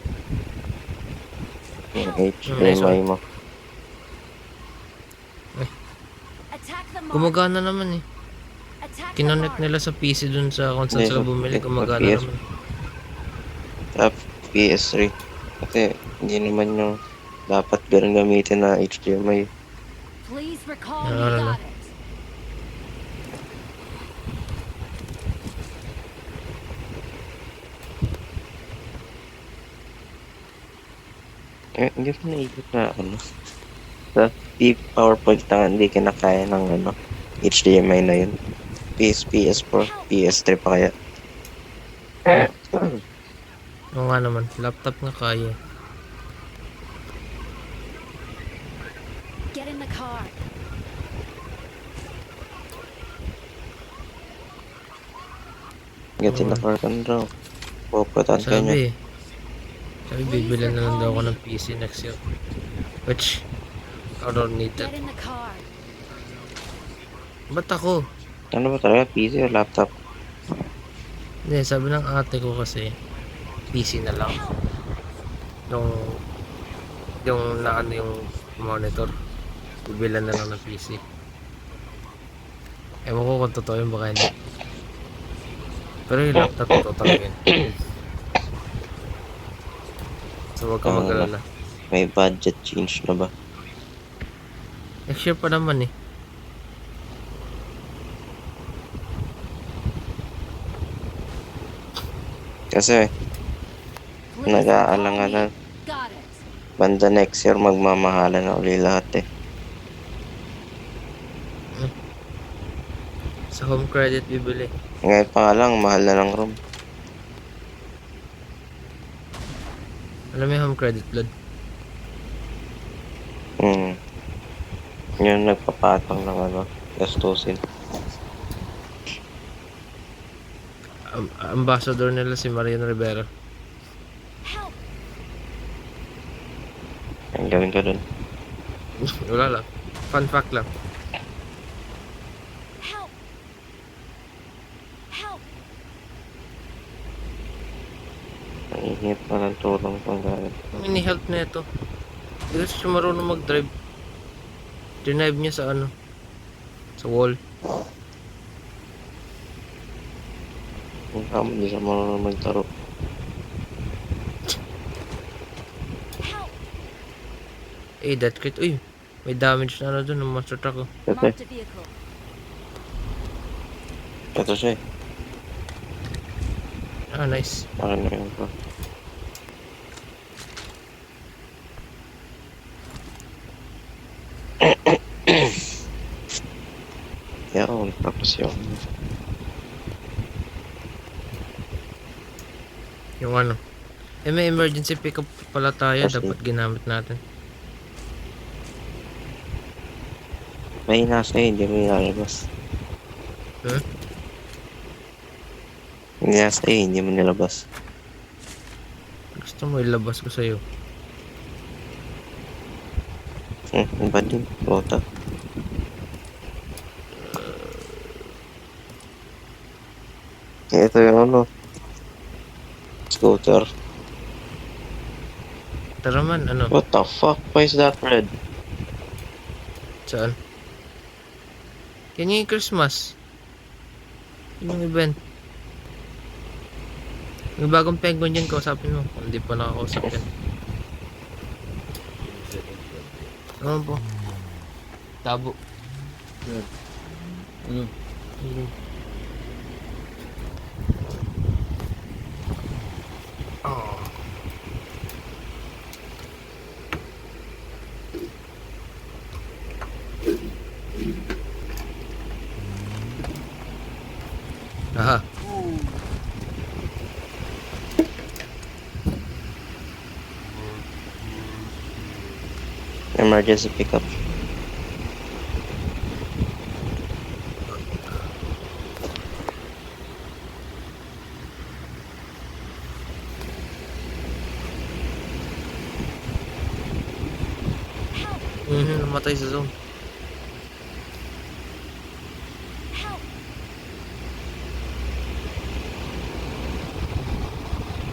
[SPEAKER 3] Yung HDMI mo.
[SPEAKER 1] Attack the mark.
[SPEAKER 2] Gumagana naman eh.
[SPEAKER 1] Attack the
[SPEAKER 2] Kinonect
[SPEAKER 1] mark.
[SPEAKER 2] nila sa PC dun sa kung saan
[SPEAKER 3] Hindi,
[SPEAKER 2] sila
[SPEAKER 3] sa-
[SPEAKER 2] bumili.
[SPEAKER 3] sa
[SPEAKER 2] Gumagana
[SPEAKER 3] PS.
[SPEAKER 2] naman.
[SPEAKER 3] Sa PS3. Kasi hindi naman yung dapat ganun gamitin na HDMI.
[SPEAKER 1] Please recall
[SPEAKER 2] No,
[SPEAKER 1] me.
[SPEAKER 2] no, no.
[SPEAKER 1] Got it.
[SPEAKER 3] Hindi ko naisip na ano. Sa PowerPoint na hindi kinakaya ng ano, HDMI na yun. PS4, PS3 pa kaya.
[SPEAKER 2] Oo nga naman. Laptop nga kaya.
[SPEAKER 1] Get in the car.
[SPEAKER 3] Gatin na karton raw. Puputan ka niya.
[SPEAKER 2] Sabi bibili na lang daw ako ng PC next year. Which, I don't need that.
[SPEAKER 1] Get in the car.
[SPEAKER 2] Ba't ako?
[SPEAKER 3] Ano ba talaga? PC o laptop?
[SPEAKER 2] Hindi, sabi ng ate ko kasi, PC na lang. Yung na ano yung monitor. Bibilan na lang ng PC. Ewan ko kung totoo yun, baka hindi. Pero yung laptop totoo talaga yun. So huwag ka mag-alala.
[SPEAKER 3] May budget change na ba?
[SPEAKER 2] Next year pa naman eh.
[SPEAKER 3] Kasi
[SPEAKER 1] Please
[SPEAKER 3] nag-aalangan na.
[SPEAKER 1] recall me. Got it.
[SPEAKER 3] Banda next year magmamahalan na uli lahat eh.
[SPEAKER 2] Sa home credit bibili.
[SPEAKER 3] Ngayon pa nga lang, mahal na ng room.
[SPEAKER 2] Alam mo yung home credit, Blood?
[SPEAKER 3] Yun nagpapatong ng ano, gastusin.
[SPEAKER 2] Ambassador nila si Marian Rivera.
[SPEAKER 1] Help.
[SPEAKER 3] Ang gawin ko dun.
[SPEAKER 2] Wala lang. Fun fact lang.
[SPEAKER 1] Help. Help.
[SPEAKER 3] Nangihip na ng tulong pang gawin.
[SPEAKER 2] Ang ini-help na ito. Hindi kasi siya marunong mag-drive. Dinive niya sa ano. Sa wall.
[SPEAKER 3] Kung kamo, hindi siya marunong magtaro.
[SPEAKER 1] Help.
[SPEAKER 2] That crit. Uy, may damage na ano dun ng monster truck. Oh.
[SPEAKER 3] Ito
[SPEAKER 1] Marked a vehicle.
[SPEAKER 3] Ito siya eh.
[SPEAKER 2] Nice.
[SPEAKER 3] Parang na yun ko. Yun, tapos yun.
[SPEAKER 2] Yung ano. May emergency pickup pala tayo.
[SPEAKER 3] Kasi-
[SPEAKER 2] Dapat ginamit natin.
[SPEAKER 3] May nasa hindi mo nilalabas.
[SPEAKER 2] Hmm?
[SPEAKER 3] Hindi nasa hindi mo nilabas.
[SPEAKER 2] Gusto mo ilabas ko sa'yo.
[SPEAKER 3] Ang ba din? Bota. Ito yung ano. Scooter.
[SPEAKER 2] Tara man, ano?
[SPEAKER 3] What the fuck? Why is that red?
[SPEAKER 2] Saan? Yan yung Christmas. Yung event. Yung bagong penguin yan, kausapin mo. Hindi pa nakakausap yan. Ano po? Tabo. Ano? Oh. Aha.
[SPEAKER 3] Emergency pickup.
[SPEAKER 2] Namatay sa zone.
[SPEAKER 1] Help.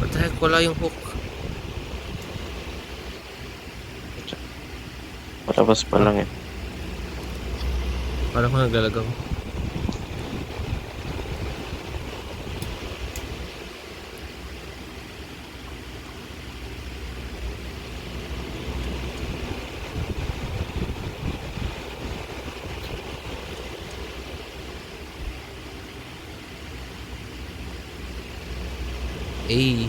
[SPEAKER 2] What the heck? Wala yung hook.
[SPEAKER 3] Palabas pa lang eh.
[SPEAKER 2] Parang ko naglalagaw. Eh.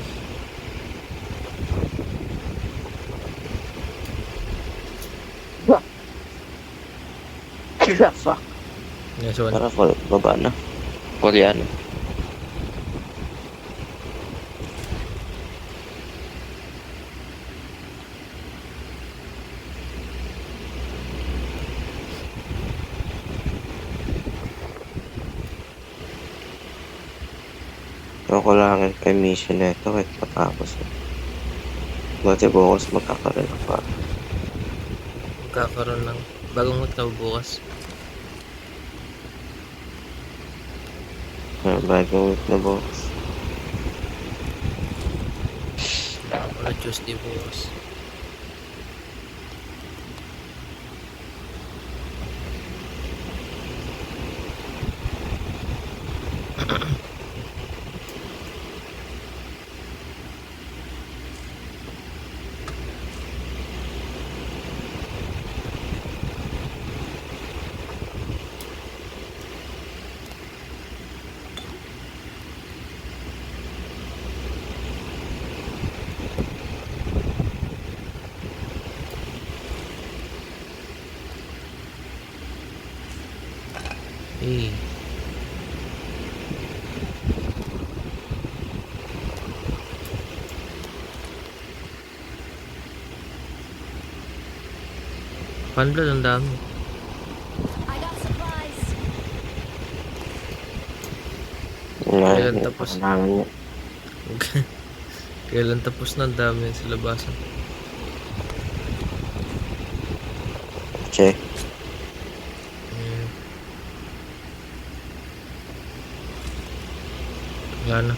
[SPEAKER 3] Fuck.
[SPEAKER 2] Yes, one.
[SPEAKER 3] Tara, baba na. Koreano. kukulangin kay mission na ito kahit patapos. Buti bukas magkakaroon pa.
[SPEAKER 2] Magkakaroon ng bagong hotel bukas.
[SPEAKER 3] Bagong week na bukas.
[SPEAKER 2] Wala Tuesday bukas. Eh. Pandol, ang dami.
[SPEAKER 1] I got supplies.
[SPEAKER 2] Kailan tapos?
[SPEAKER 3] Kailangan niya.
[SPEAKER 2] Kailan tapos na, ang dami yan sa labasan.
[SPEAKER 3] Che.
[SPEAKER 2] Hmm. Wala na.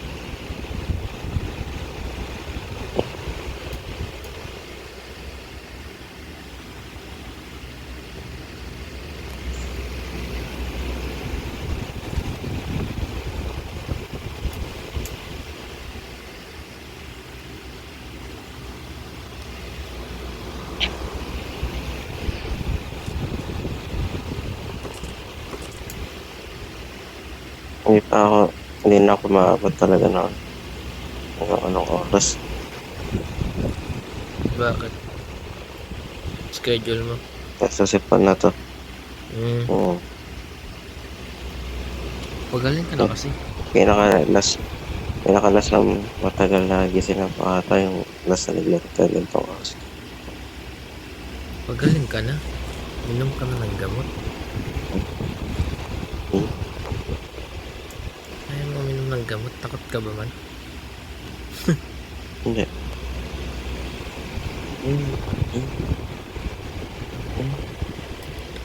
[SPEAKER 3] Hindi na ako maabot talaga na anong oras.
[SPEAKER 2] Bakit? Schedule mo.
[SPEAKER 3] Sa sipan na to.
[SPEAKER 2] Hmm.
[SPEAKER 3] Oo.
[SPEAKER 2] Pagaling ka na kasi.
[SPEAKER 3] Pinaka-last na matagal na gising na pa ata yung last na naglaro tayo ng oras.
[SPEAKER 2] Pagaling ka na. Minom ka na ng gamot.
[SPEAKER 3] Hmm?
[SPEAKER 2] Ayaw mo minom ng gamot. Takot ka ba man?
[SPEAKER 3] Hindi.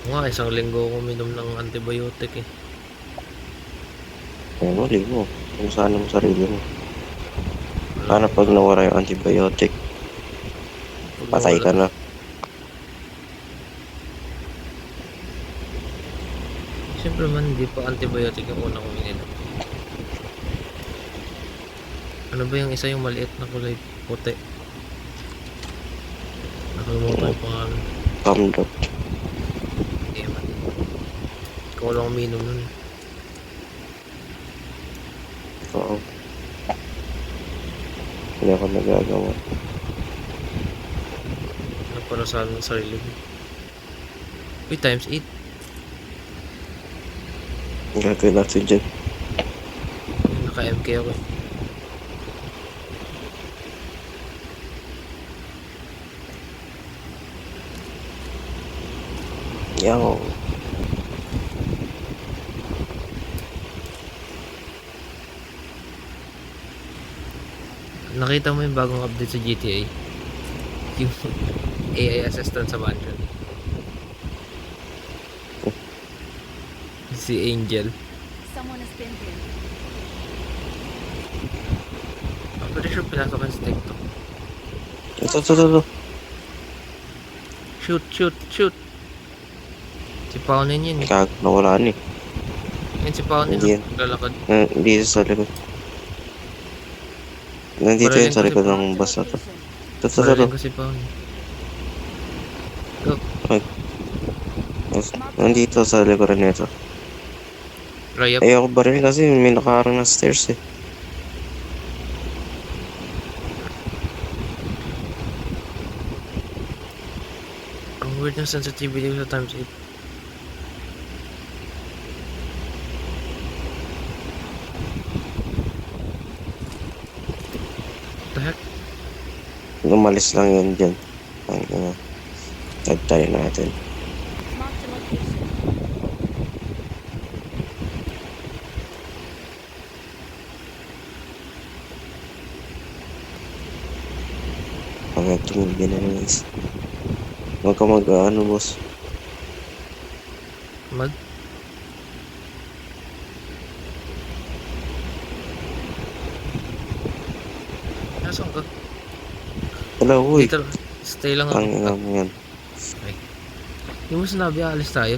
[SPEAKER 2] Nga, isang linggo ako minom ng antibiotic eh.
[SPEAKER 3] Mali mo. Kung saan mo sarili mo. Paano pag nawala yung antibiotic?
[SPEAKER 2] Pag
[SPEAKER 3] Patay ka
[SPEAKER 2] nawala-
[SPEAKER 3] na.
[SPEAKER 2] Siyempre man, hindi pa antibiotic yung una kong ininom. Ano ba yung isa yung maliit na kulay puti? Nakalimutan yung pangalan.
[SPEAKER 3] Camdrop.
[SPEAKER 2] Hindi man. Ikaw lang uminom nun.
[SPEAKER 3] Oo. Hindi ako nagagawa.
[SPEAKER 2] Naparasahan ng sarili mo. Uy, times 8.
[SPEAKER 3] Gagawin natin dyan.
[SPEAKER 2] Naka-MK ako eh.
[SPEAKER 3] Yaw.
[SPEAKER 2] Nakita mo yung bagong update sa GTA? Yung AI assistant sa mansion. Si Angel.
[SPEAKER 1] Someone has been here.
[SPEAKER 2] I'm pretty sure pinasok yan sa TikTok.
[SPEAKER 3] Ito.
[SPEAKER 2] Shoot. Si Paunin yun eh.
[SPEAKER 3] Nawala na eh.
[SPEAKER 2] Yan si Paunin
[SPEAKER 3] Hindi yan.
[SPEAKER 2] naglalakad.
[SPEAKER 3] Dito sa likod. Nandito
[SPEAKER 2] Paraling
[SPEAKER 3] yun sa
[SPEAKER 2] ko si
[SPEAKER 3] likod
[SPEAKER 2] Pao.
[SPEAKER 3] ng bus na to. Ito.
[SPEAKER 2] Paraling ko si Paunin. Go.
[SPEAKER 3] Nandito sa likuran nito.
[SPEAKER 2] Rayap.
[SPEAKER 3] Ayoko ba rin kasi may nakaharang na stairs eh.
[SPEAKER 2] Ang weird ng sensitivity ko sa times 8. What the heck?
[SPEAKER 3] Lumalis lang yun dyan. Tag-try natin.
[SPEAKER 1] Marked a location.
[SPEAKER 3] Hindi na nais. Huwag ka ano, boss.
[SPEAKER 2] Mag? Nasaan ka?
[SPEAKER 3] Wala, uy.
[SPEAKER 2] Dito lang. Stay lang ako.
[SPEAKER 3] Tangina mo yan.
[SPEAKER 2] Hindi mo sinabi aalis tayo.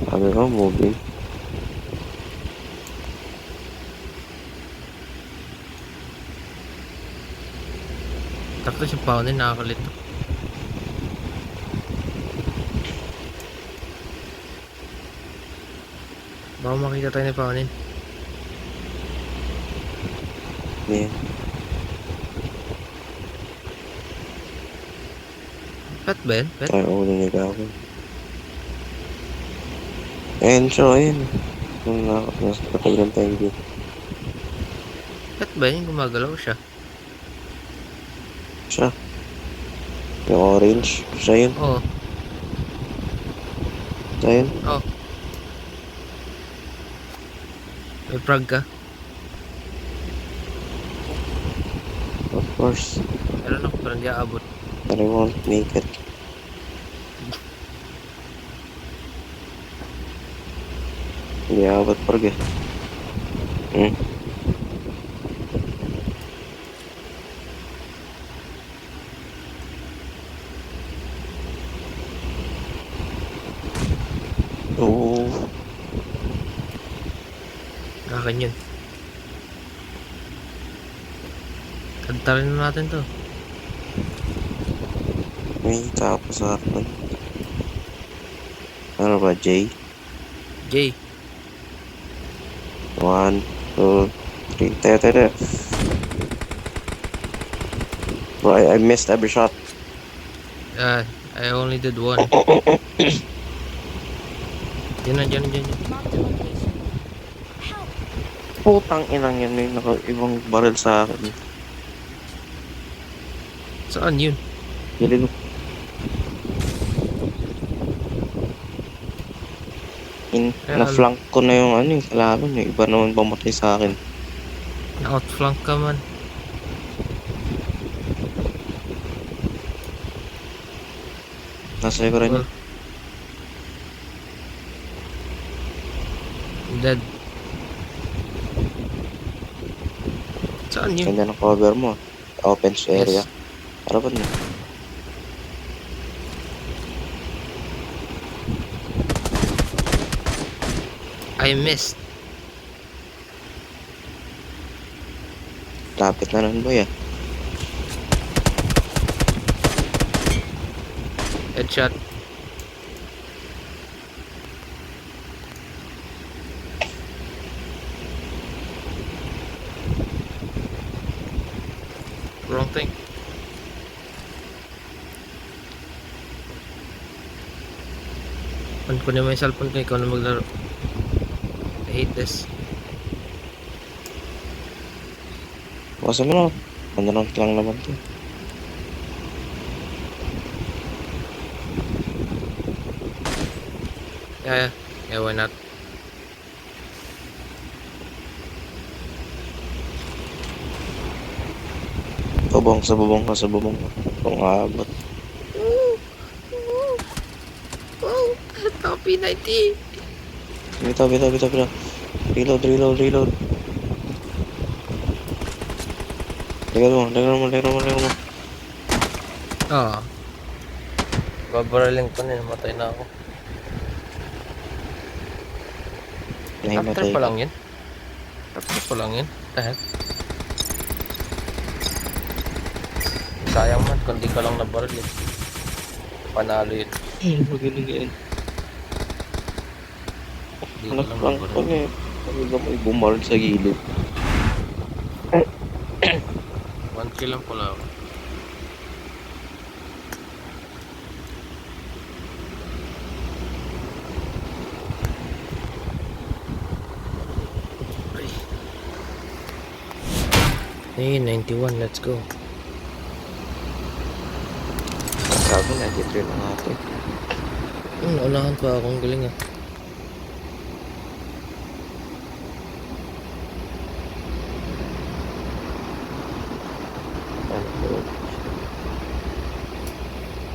[SPEAKER 3] Sabi ko, moving.
[SPEAKER 2] Tapos yung paunin, nakakalito. Baka makita tayo ni paunin.
[SPEAKER 3] Hindi.
[SPEAKER 2] Pet ba yan? Pet?
[SPEAKER 3] Tayo ulo ni Gawin. Ayun siya, ayun. Nung nasa patay ng penguin.
[SPEAKER 2] Pet ba yan? Gumagalaw siya.
[SPEAKER 3] Siya. Yung orange. Siya yun.
[SPEAKER 2] Oo.
[SPEAKER 3] Siya yun.
[SPEAKER 2] Oh. May frag ka?
[SPEAKER 3] Of course.
[SPEAKER 2] Meron ako, pero hindi aabot.
[SPEAKER 3] But I won't make it. Hindi abot parang eh. Oo.
[SPEAKER 2] Kakan yun. Kantarin na natin to.
[SPEAKER 3] May tapos sa harapan. Ano ba, J?
[SPEAKER 2] Jay.
[SPEAKER 3] 1, 2, 3. Tayo. Bro, I missed every shot.
[SPEAKER 2] I only did one. Diyan.
[SPEAKER 1] Marked a location. Help!
[SPEAKER 3] Putang inang yan. May ibang barrel sa akin.
[SPEAKER 2] Saan yun?
[SPEAKER 3] Galing. Na-flank ko na yung ano yung kalaban. Yung iba naman pamatay sa akin.
[SPEAKER 2] Na-outflank ka man.
[SPEAKER 3] Nasa ko rin.
[SPEAKER 2] Well, dead. Saan yun?
[SPEAKER 3] Ganda ng cover mo. Open area.
[SPEAKER 2] Yes.
[SPEAKER 3] Harapan mo.
[SPEAKER 2] I missed.
[SPEAKER 3] Lapit na nun boy ah.
[SPEAKER 2] Headshot. Wrong thing. On ko na may cellphone ko, ikaw na maglaro. I hate this.
[SPEAKER 3] Basta mo na. Ano lang naman to.
[SPEAKER 2] Yeah, why not?
[SPEAKER 3] Sa bubong ka. Kung aabot.
[SPEAKER 2] Top 90.
[SPEAKER 3] Bitaw. Reload. Legal mo.
[SPEAKER 2] Ah. Babaraling ko na, namatay na ako. After
[SPEAKER 3] Nahimatay
[SPEAKER 2] pa
[SPEAKER 3] ka.
[SPEAKER 2] lang yun. Heck. Sayang man, kung di ka lang nabaril eh. Panalo yun.
[SPEAKER 3] Magaling.
[SPEAKER 2] Di ka lang
[SPEAKER 3] Nag-flank ko
[SPEAKER 2] nabaril.
[SPEAKER 3] na eh. Talaga may bumaril sa gilid.
[SPEAKER 2] 1 kill lang pala ako. Hey, 91, let's go.
[SPEAKER 3] Sabi na, dito na natin.
[SPEAKER 2] Unahan pa akong galing ah.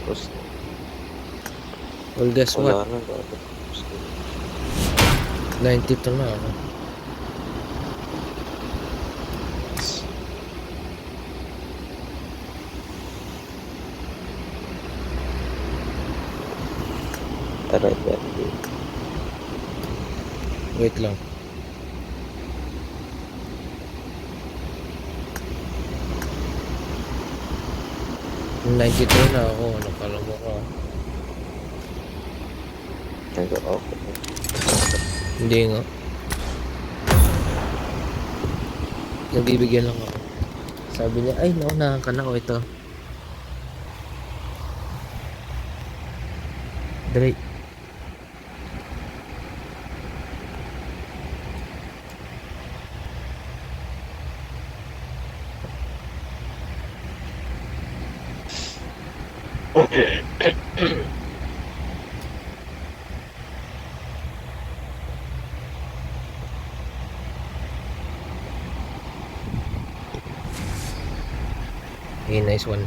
[SPEAKER 3] Tapos,
[SPEAKER 2] Well, guess
[SPEAKER 3] wala
[SPEAKER 2] what?
[SPEAKER 3] na. Tapos,
[SPEAKER 2] 92 na ako.
[SPEAKER 3] tara,
[SPEAKER 2] Wait lang. Yung 92 na ako. Ano kala mo ka?
[SPEAKER 3] nag-okay.
[SPEAKER 2] Hindi nga. Nagbibigyan lang ako. Sabi niya, ay, naunahan ka na ko ito. Dali. Okay, nice one.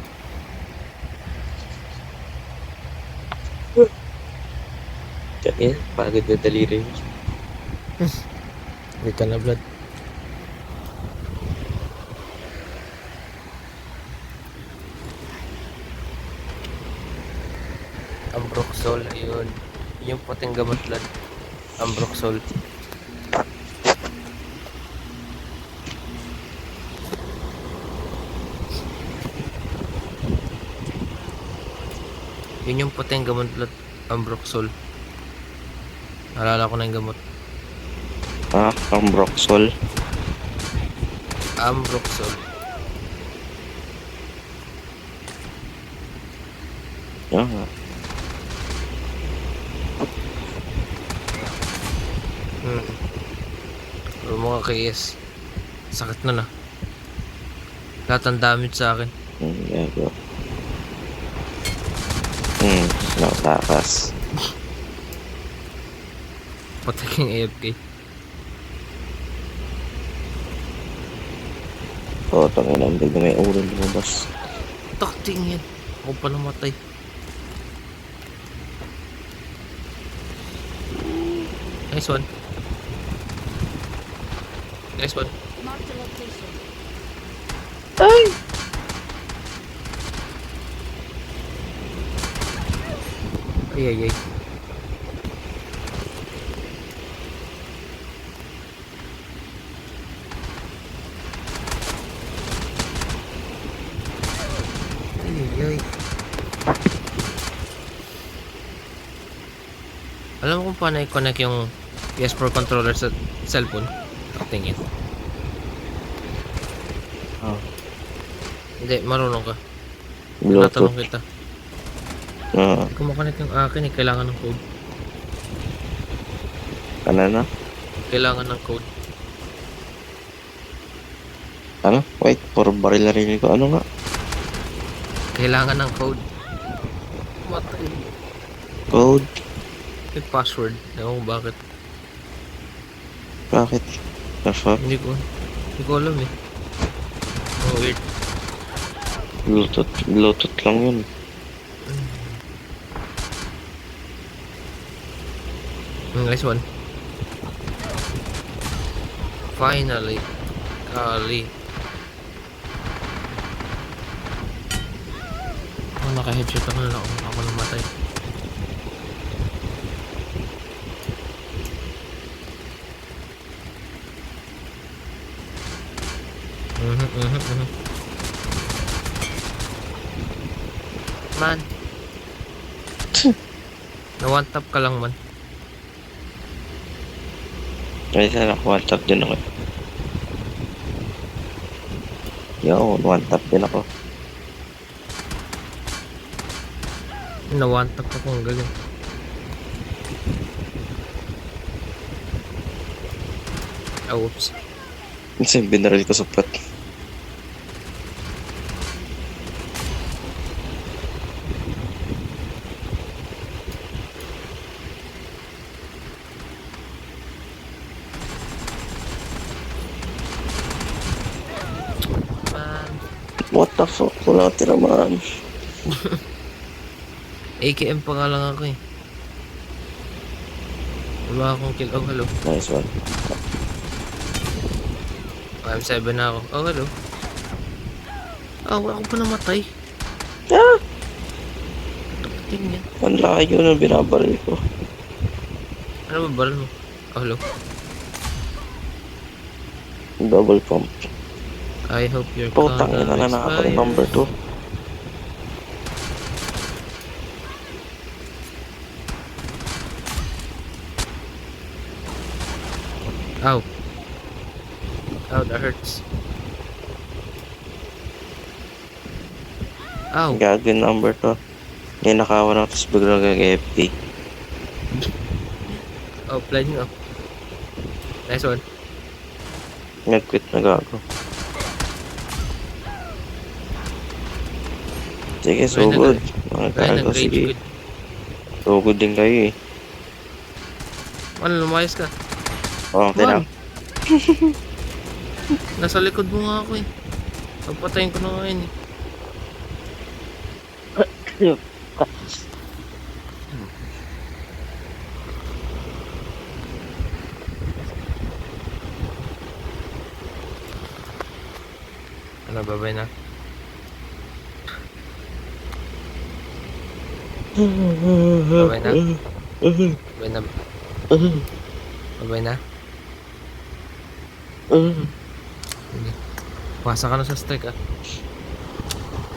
[SPEAKER 3] Kaya, pagod na daliri.
[SPEAKER 2] Wait ka na, blood. Ambroxol, ayun. Yung puting gamot, blood. Ambroxol. Yun yung puting gamot, blood. Ambroxol. Naalala ko na yung gamot.
[SPEAKER 3] Ang Broxol.
[SPEAKER 2] Ambroxol.
[SPEAKER 3] Yan nga.
[SPEAKER 2] Pero mga KS. Sakit na na. Lahat ng damage sa akin.
[SPEAKER 3] Gago. Natakas.
[SPEAKER 2] Patay yung AFK.
[SPEAKER 3] Oo, tangin ang bigla may ulo lumabas.
[SPEAKER 2] Takting yan. Ako pa namatay. Nice one. Nice one.
[SPEAKER 1] Mark the location.
[SPEAKER 2] Ay, ay, ay. Ay, ay, ay. Alam mo kung paano i-connect yung PS4 controller sa cellphone? Tingin.
[SPEAKER 3] Oh.
[SPEAKER 2] Hindi, marunong ka.
[SPEAKER 3] Bluetooth.
[SPEAKER 2] Tinatanong kita.
[SPEAKER 3] Oo.
[SPEAKER 2] Hindi ko makonect yung akin eh. Kailangan ng code.
[SPEAKER 3] Ano na?
[SPEAKER 2] Kailangan ng code.
[SPEAKER 3] Ano? Wait, puro baril na rin ko. Ano nga?
[SPEAKER 2] Kailangan ng code. Matay.
[SPEAKER 3] Code?
[SPEAKER 2] May password. Ewan ko bakit.
[SPEAKER 3] Bakit? Password?
[SPEAKER 2] Hindi ko alam eh. Oh, weird.
[SPEAKER 3] Bluetooth lang yun.
[SPEAKER 2] Nice one. Finally. Kali. Oh, naka-headshot ako na ako namatay. Man. Na one tap ka lang man.
[SPEAKER 3] Ay, sana one tap din ako. Yo, one tap din ako.
[SPEAKER 2] Na one tap ako, ang galing. Ah, oops.
[SPEAKER 3] Kasi binaril ko sa puwet.
[SPEAKER 2] Man.
[SPEAKER 3] What the fuck? Wala tira man.
[SPEAKER 2] AKM pa nga lang ako eh. Wala akong kill. Oh, hello.
[SPEAKER 3] Nice one.
[SPEAKER 2] I'm 7 na ako. Oh, hello. Oh, wala ako pa namatay.
[SPEAKER 3] Ah!
[SPEAKER 2] Tingnan.
[SPEAKER 3] Ang layo ng binabaril ko.
[SPEAKER 2] Ano ba baril mo? Oh, hello.
[SPEAKER 3] Double pump.
[SPEAKER 2] I hope your
[SPEAKER 3] Putang ina na ako ng number 2.
[SPEAKER 2] Ow. Ow, that hurts. Ow.
[SPEAKER 3] Gago yung number 2. Hindi nakawa na tapos bigla kag-FP.
[SPEAKER 2] Oh, pledging up. Nice one.
[SPEAKER 3] Nag-quit na gago. Sige, so
[SPEAKER 2] Gaya
[SPEAKER 3] good.
[SPEAKER 2] Kaya
[SPEAKER 3] Mga
[SPEAKER 2] nag-rage
[SPEAKER 3] sige.
[SPEAKER 2] quit.
[SPEAKER 3] So good din kayo eh.
[SPEAKER 2] Ano, lumayas ka?
[SPEAKER 3] Oh, tinaw.
[SPEAKER 2] Nasa likod mo nga ako eh. Pagpatayin ko na nga yun eh. Ano, babay na? Babay na? Babay na? Babay na? Sige. Pasa ka na sa strike ah.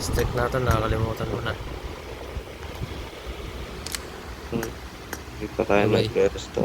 [SPEAKER 2] Strike natin, nakakalimutan mo na.
[SPEAKER 3] Hindi pa tayo
[SPEAKER 2] Bye-bye.
[SPEAKER 3] nag-resto.